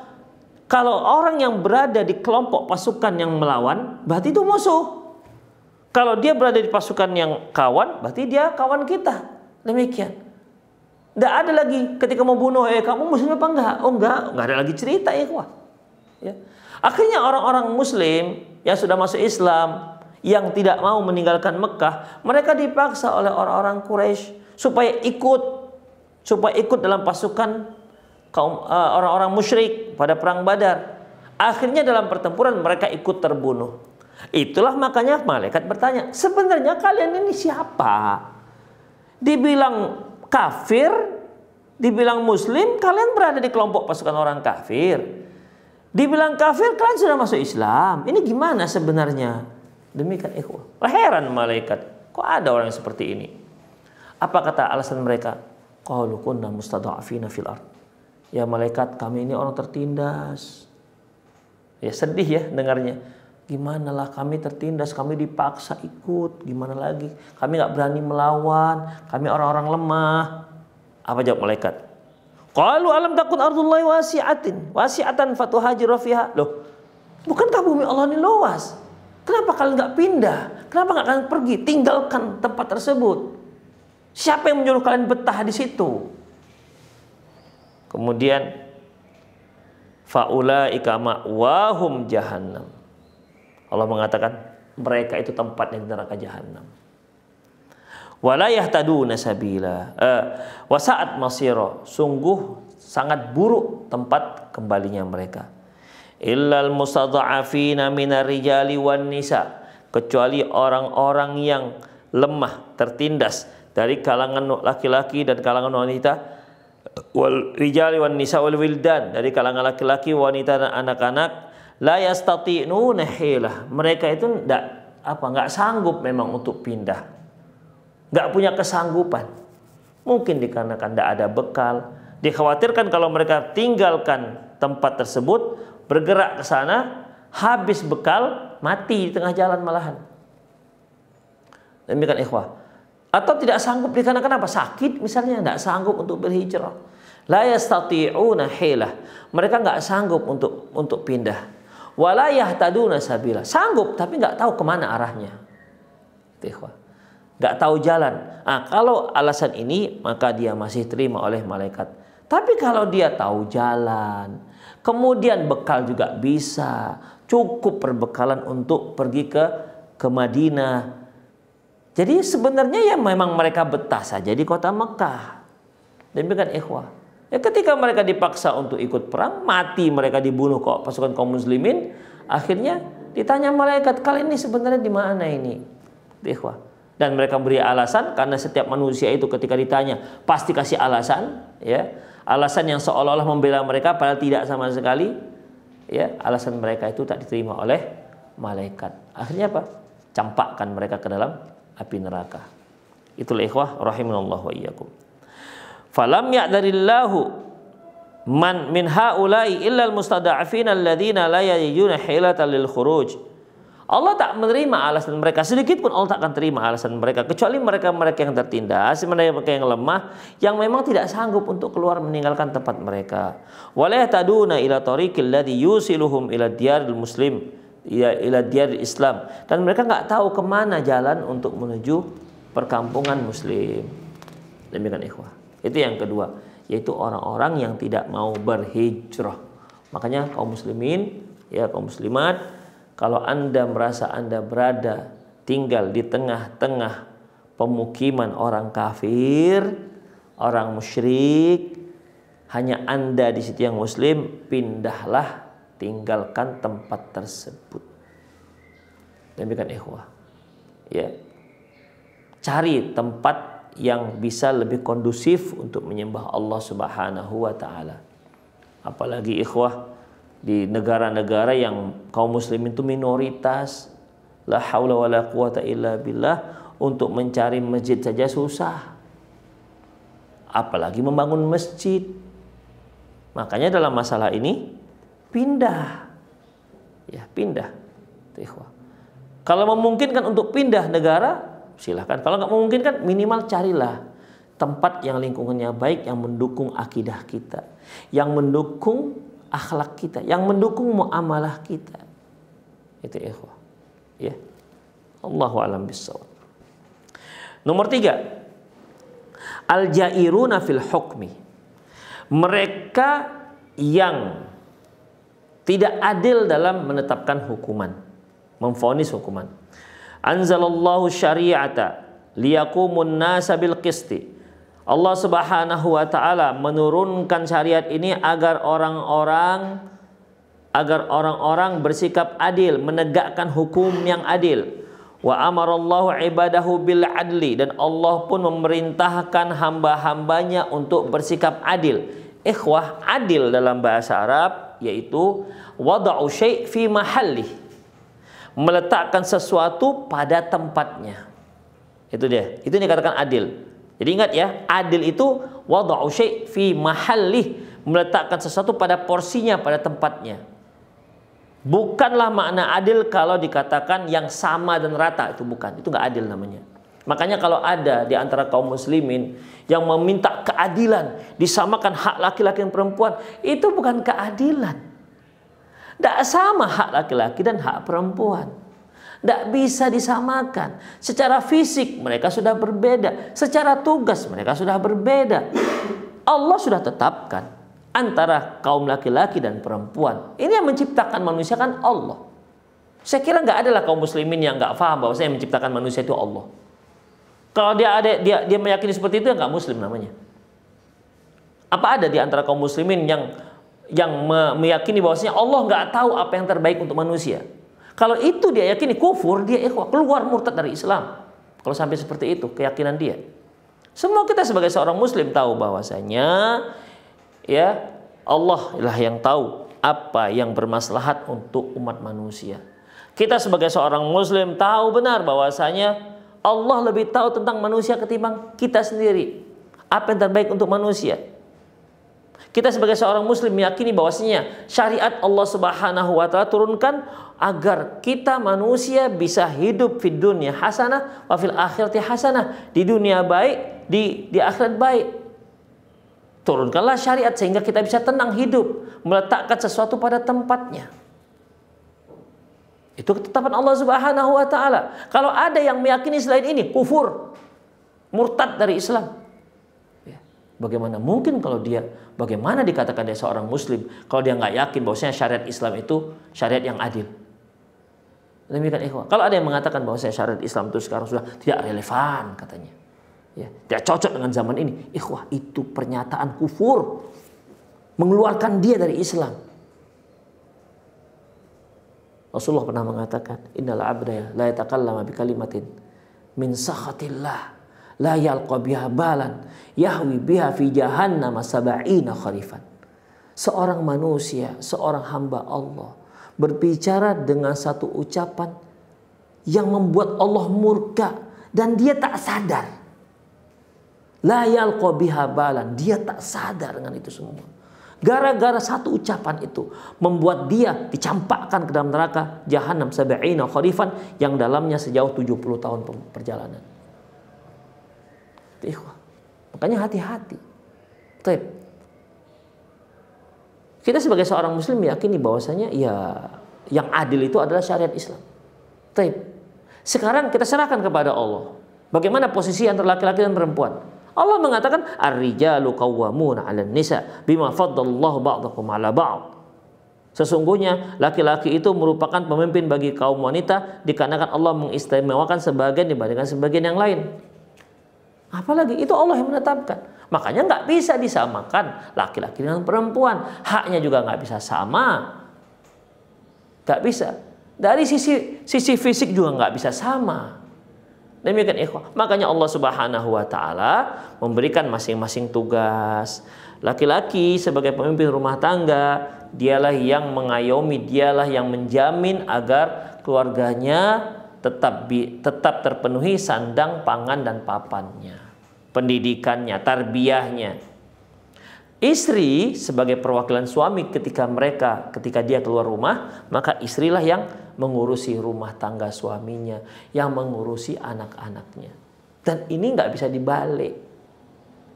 kalau orang yang berada di kelompok pasukan yang melawan, berarti itu musuh. Kalau dia berada di pasukan yang kawan, berarti dia kawan kita. Demikian. Nggak ada lagi ketika mau bunuh, kamu muslim apa enggak? Oh enggak ada lagi cerita ikhwah. Ya. Akhirnya orang-orang muslim yang sudah masuk Islam, yang tidak mau meninggalkan Mekah, mereka dipaksa oleh orang-orang Quraisy supaya ikut dalam pasukan kaum orang-orang musyrik pada perang Badar. Akhirnya dalam pertempuran mereka ikut terbunuh. Itulah makanya malaikat bertanya, sebenarnya kalian ini siapa? Dibilang kafir, dibilang muslim, kalian berada di kelompok pasukan orang kafir. Dibilang kafir, kalian sudah masuk Islam. Ini gimana sebenarnya? Demikian ikhwah. Heran malaikat, kok ada orang yang seperti ini? Apa kata alasan mereka? Qalu kunna mustada'afina fil ard. Ya malaikat, kami ini orang tertindas. Ya sedih ya dengarnya. Gimana lah kami tertindas, kami dipaksa ikut. Gimana lagi? Kami nggak berani melawan. Kami orang-orang lemah. Apa jawab malaikat? Qalu alam takun ardullahi wasi'atan fatuhajiru fiha. Loh, bukankah bumi Allah ini luas? Kenapa kalian nggak pindah? Kenapa nggak kalian pergi? Tinggalkan tempat tersebut. Siapa yang menyuruh kalian betah di situ? Kemudian faulaika ma'wahum jahannam. Allah mengatakan mereka itu tempatnya di neraka jahanam. Wala yahtaduna sabila. Wasa'at masira. Sungguh sangat buruk tempat kembalinya mereka. Illal mustada'afina minar rijali wan nisa, kecuali orang-orang yang lemah, tertindas dari kalangan laki-laki dan kalangan wanita, wal rijali wan nisa wal wildan, dari kalangan laki-laki, wanita dan anak-anak, la yastati'nuna hilah. Mereka itu nggak sanggup memang untuk pindah. Nggak punya kesanggupan. Mungkin dikarenakan tidak ada bekal. Dikhawatirkan kalau mereka tinggalkan tempat tersebut, bergerak ke sana, habis bekal, mati di tengah jalan malahan. Demikian ikhwah. Atau tidak sanggup dikarenakan apa? Sakit misalnya, tidak sanggup untuk berhijrah. La yastati'una hilah. Mereka nggak sanggup untuk pindah. Wala yahtaduna sabila. Sanggup tapi nggak tahu kemana arahnya. Ikhwah. Nggak tahu jalan. Nah, kalau alasan ini maka dia masih terima oleh malaikat. Tapi kalau dia tahu jalan, kemudian bekal juga bisa, cukup perbekalan untuk pergi ke Madinah. Jadi sebenarnya ya memang mereka betah saja di kota Mekah. Demikian ikhwah. Ya, ketika mereka dipaksa untuk ikut perang, mati mereka dibunuh kok pasukan kaum muslimin. Akhirnya ditanya malaikat, kalian ini sebenarnya di mana ini? Ikhwah. Dan mereka beri alasan, karena setiap manusia itu ketika ditanya pasti kasih alasan, ya. Alasan yang seolah-olah membela mereka padahal tidak sama sekali. Ya, alasan mereka itu tak diterima oleh malaikat. Akhirnya apa? Campakkan mereka ke dalam api neraka. Itulah ikhwah rahimanallahu wa iyyakum. Falam ya'darillahu man min haula'i illa al-mustada'afin alladziina la yajiduna hilatan lil khuruj. Allah tak menerima alasan mereka, sedikit pun Allah tak akan terima alasan mereka, kecuali mereka-mereka yang tertindas, mereka yang lemah, yang memang tidak sanggup untuk keluar meninggalkan tempat mereka. Wala yahtaduna ila tariqil ladzi yusiluhum ila diyaril muslim, ila diyaril Islam, dan mereka nggak tahu kemana jalan untuk menuju perkampungan muslim. Demikian ikhwah. Itu yang kedua, yaitu orang-orang yang tidak mau berhijrah. Makanya kaum muslimin, ya kaum muslimat, kalau Anda merasa Anda berada tinggal di tengah-tengah pemukiman orang kafir, orang musyrik, hanya Anda di situ yang muslim, pindahlah, tinggalkan tempat tersebut. Demikian ikhwah. Ya. Cari tempat yang bisa lebih kondusif untuk menyembah Allah Subhanahu wa taala. Apalagi ikhwah di negara-negara yang kaum muslimin itu minoritas, la haula wala quwata illa billah, untuk mencari masjid saja susah. Apalagi membangun masjid. Makanya dalam masalah ini pindah. Ya, pindah. Ikhwah. Kalau memungkinkan untuk pindah negara, silahkan. Kalau nggak memungkinkan, minimal carilah tempat yang lingkungannya baik, yang mendukung akidah kita, yang mendukung akhlak kita, yang mendukung muamalah kita. Itu ikhwah. Ya. Allahu a'lam bissawab. Nomor 3, al-jairuna fil hukmi. Mereka yang tidak adil dalam menetapkan hukuman, memvonis hukuman. Anzalallahu syari'ata liyaqumun nasa bil qisti. Allah Subhanahu wa taala menurunkan syariat ini agar orang-orang bersikap adil, menegakkan hukum yang adil. Wa amarallahu ibadahu bil adli, dan Allah pun memerintahkan hamba-hambanya untuk bersikap adil. Ikhwah, adil dalam bahasa Arab yaitu wada'u syai' fi mahallih, meletakkan sesuatu pada tempatnya. Itu dia. Itu dikatakan adil. Jadi ingat ya, adil itu wada'u syai' fi mahallih, meletakkan sesuatu pada porsinya, pada tempatnya. Bukanlah makna adil kalau dikatakan yang sama dan rata, itu bukan. Itu nggak adil namanya. Makanya kalau ada di antara kaum muslimin yang meminta keadilan, disamakan hak laki-laki dan perempuan, itu bukan keadilan. Tidak sama hak laki-laki dan hak perempuan. Tidak bisa disamakan. Secara fisik mereka sudah berbeda. Secara tugas mereka sudah berbeda. Allah sudah tetapkan antara kaum laki-laki dan perempuan. Ini yang menciptakan manusia kan Allah. Saya kira nggak adalah kaum muslimin yang nggak paham bahwa yang menciptakan manusia itu Allah. Kalau dia meyakini seperti itu, ya nggak muslim namanya. Apa ada di antara kaum muslimin yang meyakini bahwasanya Allah nggak tahu apa yang terbaik untuk manusia? Kalau itu dia yakini, kufur, dia keluar murtad dari Islam. Kalau sampai seperti itu keyakinan dia. Semua kita sebagai seorang muslim tahu bahwasanya ya Allah lah yang tahu apa yang bermaslahat untuk umat manusia. Kita sebagai seorang muslim tahu benar bahwasanya Allah lebih tahu tentang manusia ketimbang kita sendiri. Apa yang terbaik untuk manusia? Kita sebagai seorang muslim meyakini bahwasanya syariat Allah Subhanahu wa taala turunkan agar kita manusia bisa hidup fid dunya hasanah wa fil akhirati hasanah, di dunia baik, di akhirat baik. Turunkanlah syariat sehingga kita bisa tenang hidup, meletakkan sesuatu pada tempatnya. Itu ketetapan Allah Subhanahu wa taala. Kalau ada yang meyakini selain ini, kufur, murtad dari Islam. Bagaimana mungkin bagaimana dikatakan dia seorang muslim kalau dia nggak yakin bahwasanya syariat Islam itu syariat yang adil? Demikian ikhwah. Kalau ada yang mengatakan bahwasanya syariat Islam itu sekarang sudah tidak relevan katanya, ya, tidak cocok dengan zaman ini, ikhwah, itu pernyataan kufur. mengeluarkan dia dari Islam. Rasulullah pernah mengatakan, innal abda la yatakallama bi kalimatin min sakhatillah la yalqa biha balan yahwi biha fi jahannam sab'ina kharifan. Seorang manusia, seorang hamba Allah berbicara dengan satu ucapan yang membuat Allah murka dan dia tak sadar. La yalqa biha balan, dia tak sadar dengan itu semua. Gara-gara satu ucapan itu membuat dia dicampakkan ke dalam neraka Jahannam sab'ina kharifan yang dalamnya sejauh 70 tahun perjalanan. Makanya hati-hati. Kita sebagai seorang muslim meyakini bahwasanya ya yang adil itu adalah syariat Islam. Sekarang kita serahkan kepada Allah. Bagaimana posisi antara laki-laki dan perempuan? Allah mengatakan ar-rijalu qawwamuna 'alan nisa bima faddallahu ba'dakum 'ala ba'd. Sesungguhnya laki-laki itu merupakan pemimpin bagi kaum wanita dikarenakan Allah mengistimewakan sebagian dibandingkan sebagian yang lain. Apalagi itu Allah yang menetapkan. Makanya nggak bisa disamakan laki-laki dengan perempuan. Haknya juga nggak bisa sama. Nggak bisa. Dari sisi fisik juga nggak bisa sama. Demikian ikhwah. Makanya Allah Subhanahu wa taala memberikan masing-masing tugas. Laki-laki sebagai pemimpin rumah tangga, dialah yang mengayomi, dialah yang menjamin agar keluarganya tetap terpenuhi sandang, pangan dan papannya, pendidikannya, tarbiyahnya. Istri sebagai perwakilan suami ketika dia keluar rumah, maka istrilah yang mengurusi rumah tangga suaminya, yang mengurusi anak-anaknya. Dan ini nggak bisa dibalik.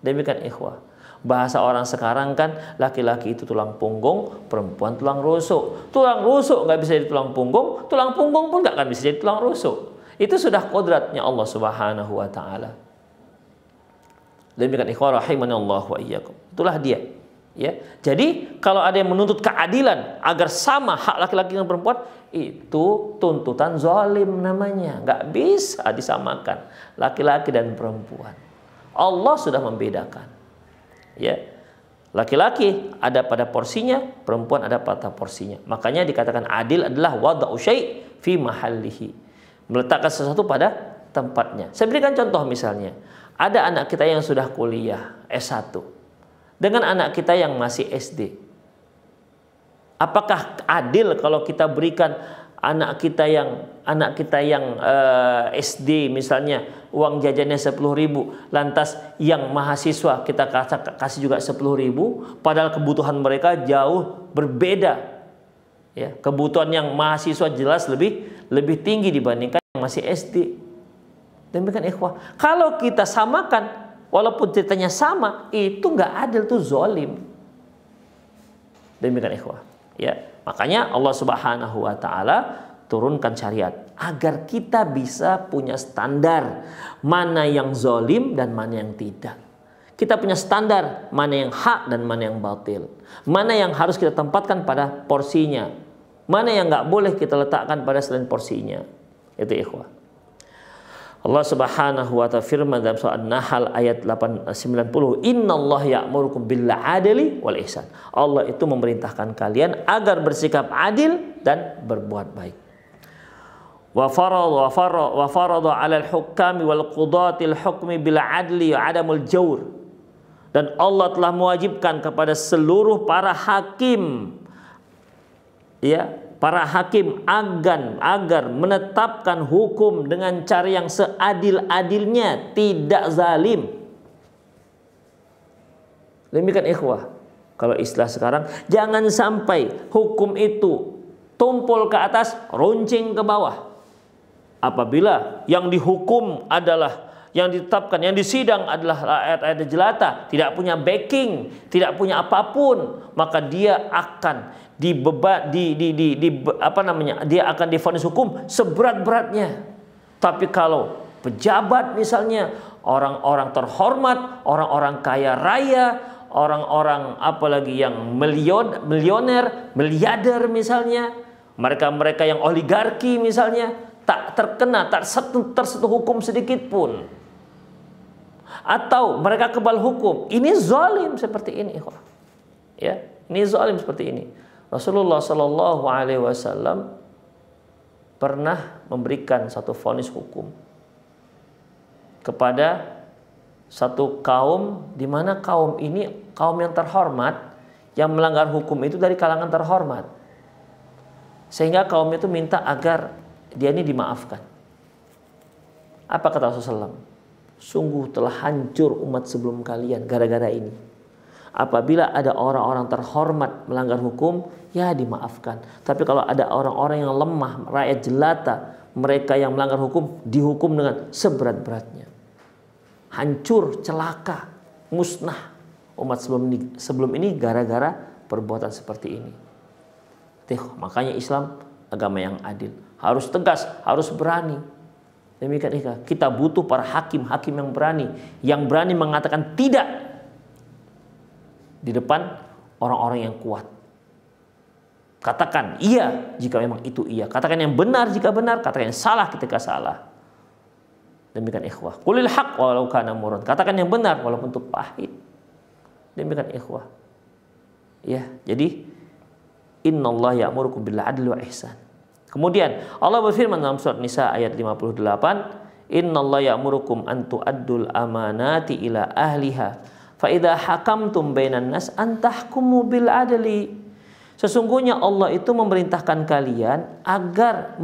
Demikian ikhwah. Bahasa orang sekarang kan laki-laki itu tulang punggung, perempuan tulang rusuk. Tulang rusuk nggak bisa jadi tulang punggung pun nggak akan bisa jadi tulang rusuk. Itu sudah kodratnya Allah Subhanahu wa taala. Demikian ikhwah rahimanallah wa iyyakum. Itulah dia. Ya. Jadi kalau ada yang menuntut keadilan agar sama hak laki-laki dengan perempuan, itu tuntutan zalim namanya. Nggak bisa disamakan laki-laki dan perempuan. Allah sudah membedakan. Ya. Laki-laki ada pada porsinya, perempuan ada pada porsinya. Makanya dikatakan adil adalah wada'u syai' fi mahallihi. Meletakkan sesuatu pada tempatnya. Saya berikan contoh misalnya. Ada anak kita yang sudah kuliah S1 dengan anak kita yang masih SD. Apakah adil kalau kita berikan anak kita yang SD misalnya uang jajannya 10.000, lantas yang mahasiswa kita kasih juga 10.000, padahal kebutuhan mereka jauh berbeda. Ya, kebutuhan yang mahasiswa jelas lebih tinggi dibandingkan yang masih SD. Demikian ikhwah. Kalau kita samakan, walaupun ceritanya sama, itu nggak adil, itu zalim. Demikian ikhwah. Ya, makanya Allah Subhanahu wa taala turunkan syariat agar kita bisa punya standar mana yang zalim dan mana yang tidak. Kita punya standar mana yang hak dan mana yang batil. Mana yang harus kita tempatkan pada porsinya. Mana yang nggak boleh kita letakkan pada selain porsinya. Itu ikhwah. Allah Subhanahu wa ta'ala firman dalam surah An-Nahl ayat 90, "Innallaha ya'murukum bil 'adli wal ihsan." Allah itu memerintahkan kalian agar bersikap adil dan berbuat baik. Wa farada 'alal hukami wal qudatil hukmi bil 'adli wa 'adamul jawr. Dan Allah telah mewajibkan kepada seluruh para hakim, ya, para hakim agar menetapkan hukum dengan cara yang seadil-adilnya, tidak zalim. Demikian ikhwah. Kalau istilah sekarang, jangan sampai hukum itu tumpul ke atas, runcing ke bawah. Apabila yang dihukum adalah, yang ditetapkan, yang disidang adalah rakyat jelata, tidak punya backing, tidak punya apapun, maka dia akan dia akan divonis hukum seberat-beratnya. Tapi kalau pejabat misalnya, orang-orang terhormat, orang-orang kaya raya, orang-orang apalagi yang milioner, miliarder misalnya, mereka-mereka yang oligarki misalnya, tak terkena, tak tersentuh hukum sedikit pun, atau mereka kebal hukum, ini zalim seperti ini. Ya, ini zalim seperti ini. Rasulullah Shallallahu Alaihi Wasallam pernah memberikan satu vonis hukum kepada satu kaum, di mana kaum ini kaum yang terhormat, yang melanggar hukum itu dari kalangan terhormat, sehingga kaum itu minta agar dia ini dimaafkan. Apa kata Rasulullah SAW? Sungguh telah hancur umat sebelum kalian gara-gara ini. Apabila ada orang-orang terhormat melanggar hukum, ya dimaafkan. Tapi kalau ada orang-orang yang lemah, rakyat jelata, mereka yang melanggar hukum, dihukum dengan seberat-beratnya. Hancur, celaka, musnah umat sebelum ini gara-gara perbuatan seperti ini. Makanya Islam agama yang adil. Harus tegas, harus berani. Demikian kita butuh para hakim-hakim yang berani mengatakan tidak di depan orang-orang yang kuat. Katakan iya jika memang itu iya. Katakan yang benar jika benar. Katakan yang salah ketika salah. Demikian ikhwah. Qulil haq walau kana murran. Katakan yang benar walaupun itu pahit. Demikian ikhwah. Ya, jadi innallaha ya'murukum bil adli wa ihsan. Kemudian Allah berfirman dalam surat Nisa ayat 58, innallaha ya'murukum an tu'addul amanati ila ahliha. Fa idza hakamtum bainan nas an tahkumu bil adli. Sesungguhnya Allah itu memerintahkan kalian agar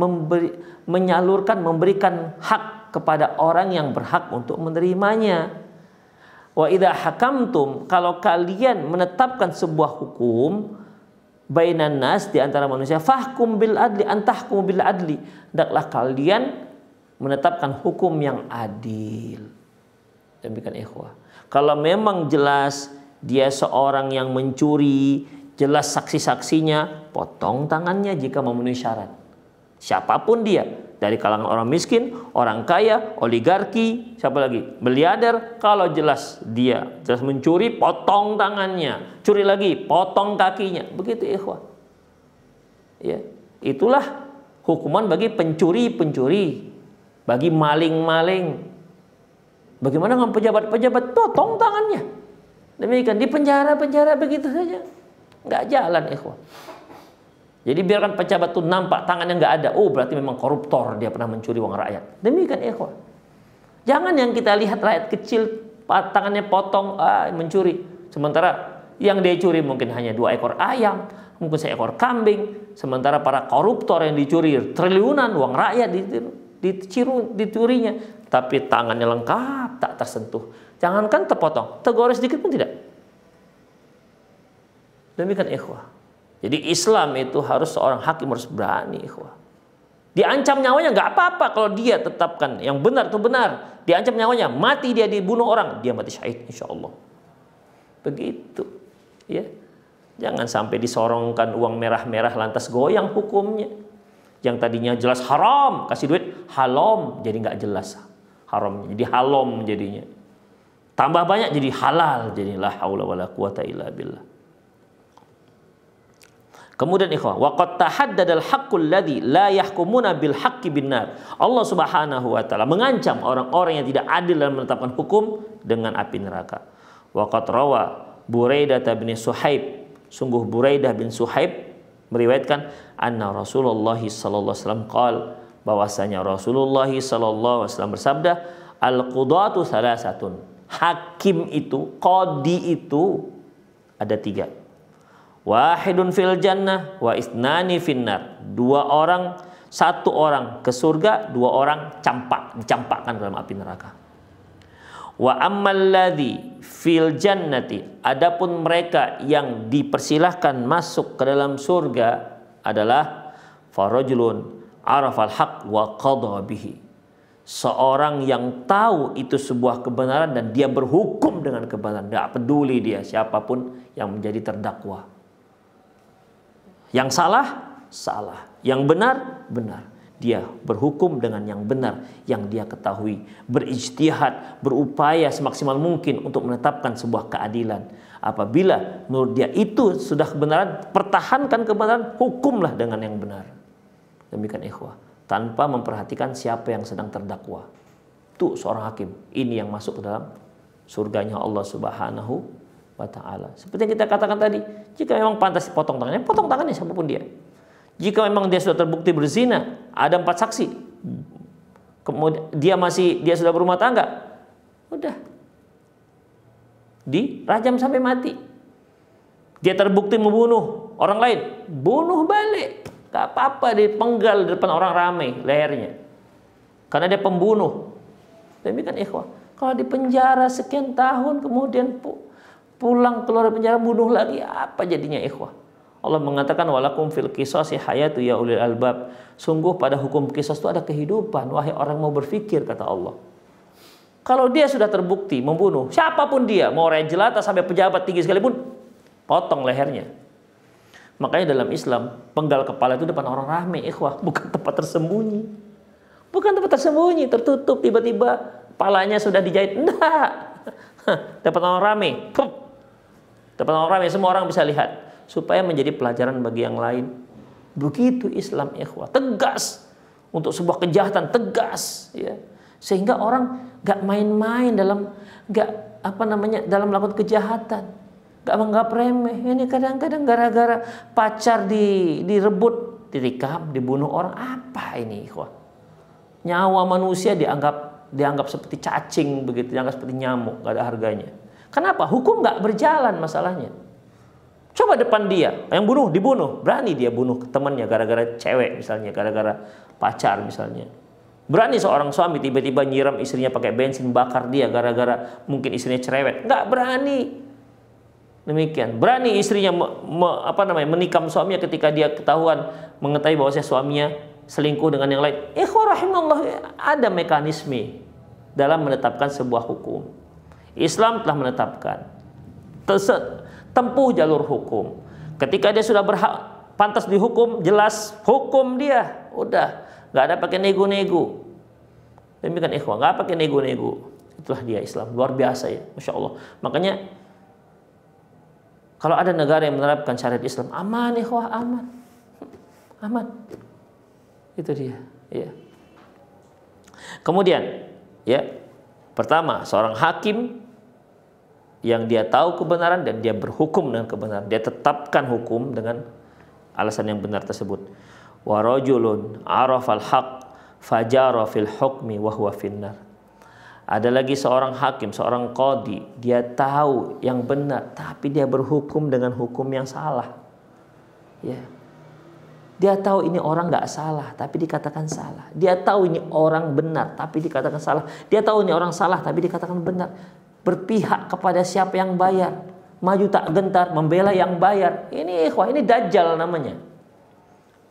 memberikan hak kepada orang yang berhak untuk menerimanya. Wa idza hakamtum, kalau kalian menetapkan sebuah hukum bainan nas, di antara manusia, fahkum bil adli, antahkum bil adli, hendaklah kalian menetapkan hukum yang adil. Demikian ikhwah. Kalau memang jelas dia seorang yang mencuri, jelas saksi-saksinya, potong tangannya jika memenuhi syarat. Siapapun dia, dari kalangan orang miskin, orang kaya, oligarki, siapa lagi? Miliarder, kalau jelas dia jelas mencuri, potong tangannya. Curi lagi, potong kakinya. Begitu ikhwah. Ya, itulah hukuman bagi pencuri-pencuri, bagi maling-maling. Bagaimana dengan pejabat-pejabat? Potong tangannya. Demikian di penjara-penjara begitu saja. Nggak jalan ikhwah. Jadi biarkan pejabat itu nampak tangannya nggak ada. Oh berarti memang koruptor, dia pernah mencuri uang rakyat. Demikian ikhwah. Jangan yang kita lihat rakyat kecil tangannya potong, mencuri. Sementara yang dia curi mungkin hanya 2 ekor ayam, mungkin 1 ekor kambing. Sementara para koruptor yang dicuri triliunan uang rakyat dicurinya, tapi tangannya lengkap, tak tersentuh. Jangankan terpotong, tergores sedikit pun tidak. Demikian ikhwah. Jadi Islam itu harus seorang hakim harus berani ikhwah. Diancam nyawanya nggak apa-apa kalau dia tetapkan yang benar itu benar. Diancam nyawanya, mati dia dibunuh orang, dia mati syahid insya Allah. Begitu, ya. Jangan sampai disorongkan uang merah-merah lantas goyang hukumnya. Yang tadinya jelas haram, kasih duit halom, jadi nggak jelas haramnya, jadi halom jadinya. Tambah banyak jadi halal, jadi la haula wala quwata illa billah. Kemudian ikhwah, wa qad tahaddadal haqqul ladzi la yahkumuna bil haqqi binnar. Allah Subhanahu wa taala mengancam orang-orang yang tidak adil dalam menetapkan hukum dengan api neraka. Wa qad rawa Buraidah bin Suhaib, sungguh Buraidah bin Suhaib meriwayatkan anna Rasulullah sallallahu alaihi wasallam qaal, bahwasanya Rasulullah sallallahu alaihi wasallam bersabda, al-qudatu salasatun. Hakim itu, qadi itu ada 3. Wahidun fil jannah wa isnani finnar. 2 orang, 1 orang ke surga, 2 orang dicampakkan dalam api neraka. Wa ammal ladzi fil jannati, adapun mereka yang dipersilahkan masuk ke dalam surga adalah farajulun arafal haq wa qadha bihi. Seorang yang tahu itu sebuah kebenaran dan dia berhukum dengan kebenaran. Tidak peduli dia siapapun yang menjadi terdakwa. Yang salah, salah. Yang benar, benar. Dia berhukum dengan yang benar yang dia ketahui, berijtihad, berupaya semaksimal mungkin untuk menetapkan sebuah keadilan. Apabila menurut dia itu sudah kebenaran, pertahankan kebenaran, hukumlah dengan yang benar. Demikian ikhwah, tanpa memperhatikan siapa yang sedang terdakwa. Itu seorang hakim, ini yang masuk ke dalam surganya Allah Subhanahu wa ta'ala. Seperti yang kita katakan tadi, jika memang pantas potong tangannya siapapun dia. Jika memang dia sudah terbukti berzina, ada 4 saksi, kemudian dia sudah berumah tangga, udah dirajam sampai mati. Dia terbukti membunuh orang lain, bunuh balik, gak apa-apa, dipenggal di depan orang ramai lehernya, karena dia pembunuh. Demikian ikhwah, kalau di penjara sekian tahun kemudian pulang keluar dari penjara bunuh lagi, apa jadinya ikhwah? Allah mengatakan walakum fil qisasi hayatu ya ulil albab. Sungguh pada hukum qisas itu ada kehidupan, wahai orang mau berfikir, kata Allah. Kalau dia sudah terbukti membunuh siapapun dia, mau raja jelata sampai pejabat tinggi sekalipun, potong lehernya. Makanya dalam Islam penggal kepala itu depan orang ramai ikhwah, bukan tempat tersembunyi. Bukan tempat tersembunyi, tertutup, tiba-tiba kepalanya sudah dijahit. Enggak. Depan orang ramai. Depan orang ramai, semua orang bisa lihat, supaya menjadi pelajaran bagi yang lain. Begitu Islam ikhwah, tegas untuk sebuah kejahatan, tegas ya. Sehingga orang gak main-main dalam dalam melakukan kejahatan, gak menganggap remeh. Ini kadang-kadang gara-gara pacar direbut, ditikam, dibunuh orang, apa ini ikhwah? Nyawa manusia dianggap seperti cacing begitu, dianggap seperti nyamuk, gak ada harganya. Kenapa? Hukum gak berjalan masalahnya. Coba depan dia, yang dibunuh, berani dia bunuh temannya gara-gara cewek misalnya, gara-gara pacar misalnya. Berani seorang suami tiba-tiba nyiram istrinya pakai bensin, bakar dia gara-gara mungkin istrinya cerewet. Nggak berani. Demikian. Berani istrinya menikam suaminya ketika dia ketahuan mengetahui bahwa suaminya selingkuh dengan yang lain. Ikhwah rahimallah, ada mekanisme dalam menetapkan sebuah hukum. Islam telah menetapkan. Tempuh jalur hukum. Ketika dia sudah pantas dihukum, jelas hukum dia, udah nggak ada pakai nego-nego. Demikian ikhwah, nggak pakai nego-nego. Itulah dia Islam, luar biasa ya, masya Allah. Makanya kalau ada negara yang menerapkan syariat Islam, aman ikhwah, aman. Itu dia. Ya. Kemudian, ya, pertama seorang hakim yang dia tahu kebenaran dan dia berhukum dengan kebenaran, dia tetapkan hukum dengan alasan yang benar tersebut. Wa rajulun arafal haq fajara fil hukmi wa huwa finnar. Ada lagi seorang hakim, seorang qadhi, dia tahu yang benar tapi dia berhukum dengan hukum yang salah. Ya. Dia tahu ini orang nggak salah tapi dikatakan salah. Dia tahu ini orang benar tapi dikatakan salah. Dia tahu ini orang salah tapi dikatakan benar. Berpihak kepada siapa yang bayar, maju tak gentar membela yang bayar. Ini ikhwah, ini dajjal namanya.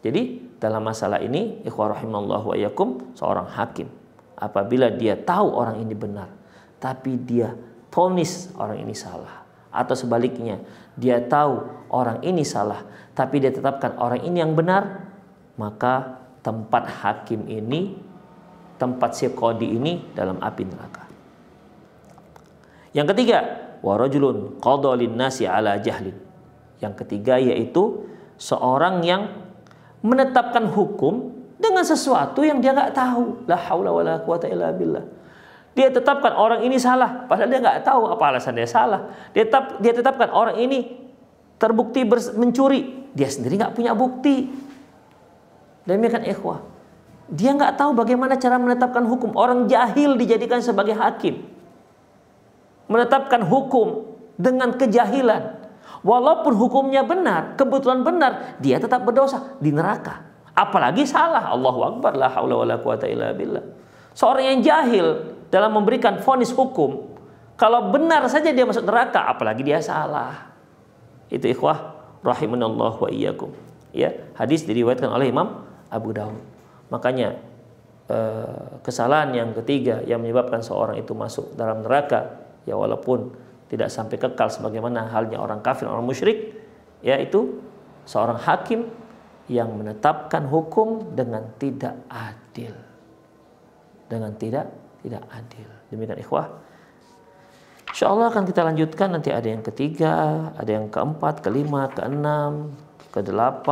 Jadi dalam masalah ini ikhwah rahimallahu wa iyyakum, seorang hakim apabila dia tahu orang ini benar tapi dia vonis orang ini salah, atau sebaliknya dia tahu orang ini salah tapi dia tetapkan orang ini yang benar, maka tempat hakim ini, tempat si qadhi ini dalam api neraka. Yang ketiga, wa rajulun qada lin-nasi ala jahlin. Yang ketiga yaitu seorang yang menetapkan hukum dengan sesuatu yang dia nggak tahu. La haula wala quwata illa billah. Dia tetapkan orang ini salah, padahal dia nggak tahu apa alasan dia salah. Dia tetapkan orang ini terbukti mencuri, dia sendiri nggak punya bukti. Demikian ikhwah. Dia nggak tahu bagaimana cara menetapkan hukum. Orang jahil dijadikan sebagai hakim. Menetapkan hukum dengan kejahilan. Walaupun hukumnya benar, kebetulan benar, dia tetap berdosa di neraka. Apalagi salah. Allahu Akbar, la haula wala quwata illa billah. Seorang yang jahil dalam memberikan vonis hukum, kalau benar saja dia masuk neraka, apalagi dia salah. Itu ikhwah rahimanallahu wa iyyakum. Ya, hadis diriwayatkan oleh Imam Abu Daud. Makanya kesalahan yang ketiga yang menyebabkan seorang itu masuk dalam neraka, ya walaupun tidak sampai kekal sebagaimana halnya orang kafir, orang musyrik, yaitu seorang hakim yang menetapkan hukum dengan tidak adil. Dengan tidak adil. Demikian ikhwah. Insyaallah akan kita lanjutkan, nanti ada yang ketiga, ada yang keempat, kelima, keenam, ke-8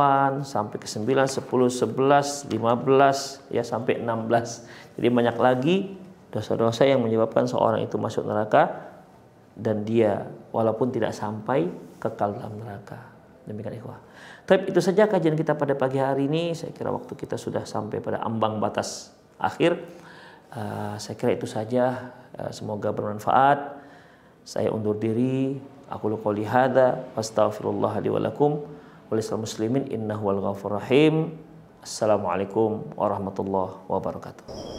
sampai ke-9, 10, 11, 15 ya sampai 16. Jadi banyak lagi dosa-dosa yang menyebabkan seorang itu masuk neraka dan dia walaupun tidak sampai kekal dalam neraka. Demikian ikhwah. Tapi itu saja kajian kita pada pagi hari ini. Saya kira waktu kita sudah sampai pada ambang batas akhir. Saya kira itu saja. Semoga bermanfaat. Saya undur diri. Aku qouli hadza wastaghfirullah li wa lakum wa lisal muslimin innahu wal ghafurur rahim. Assalamualaikum warahmatullahi wabarakatuh.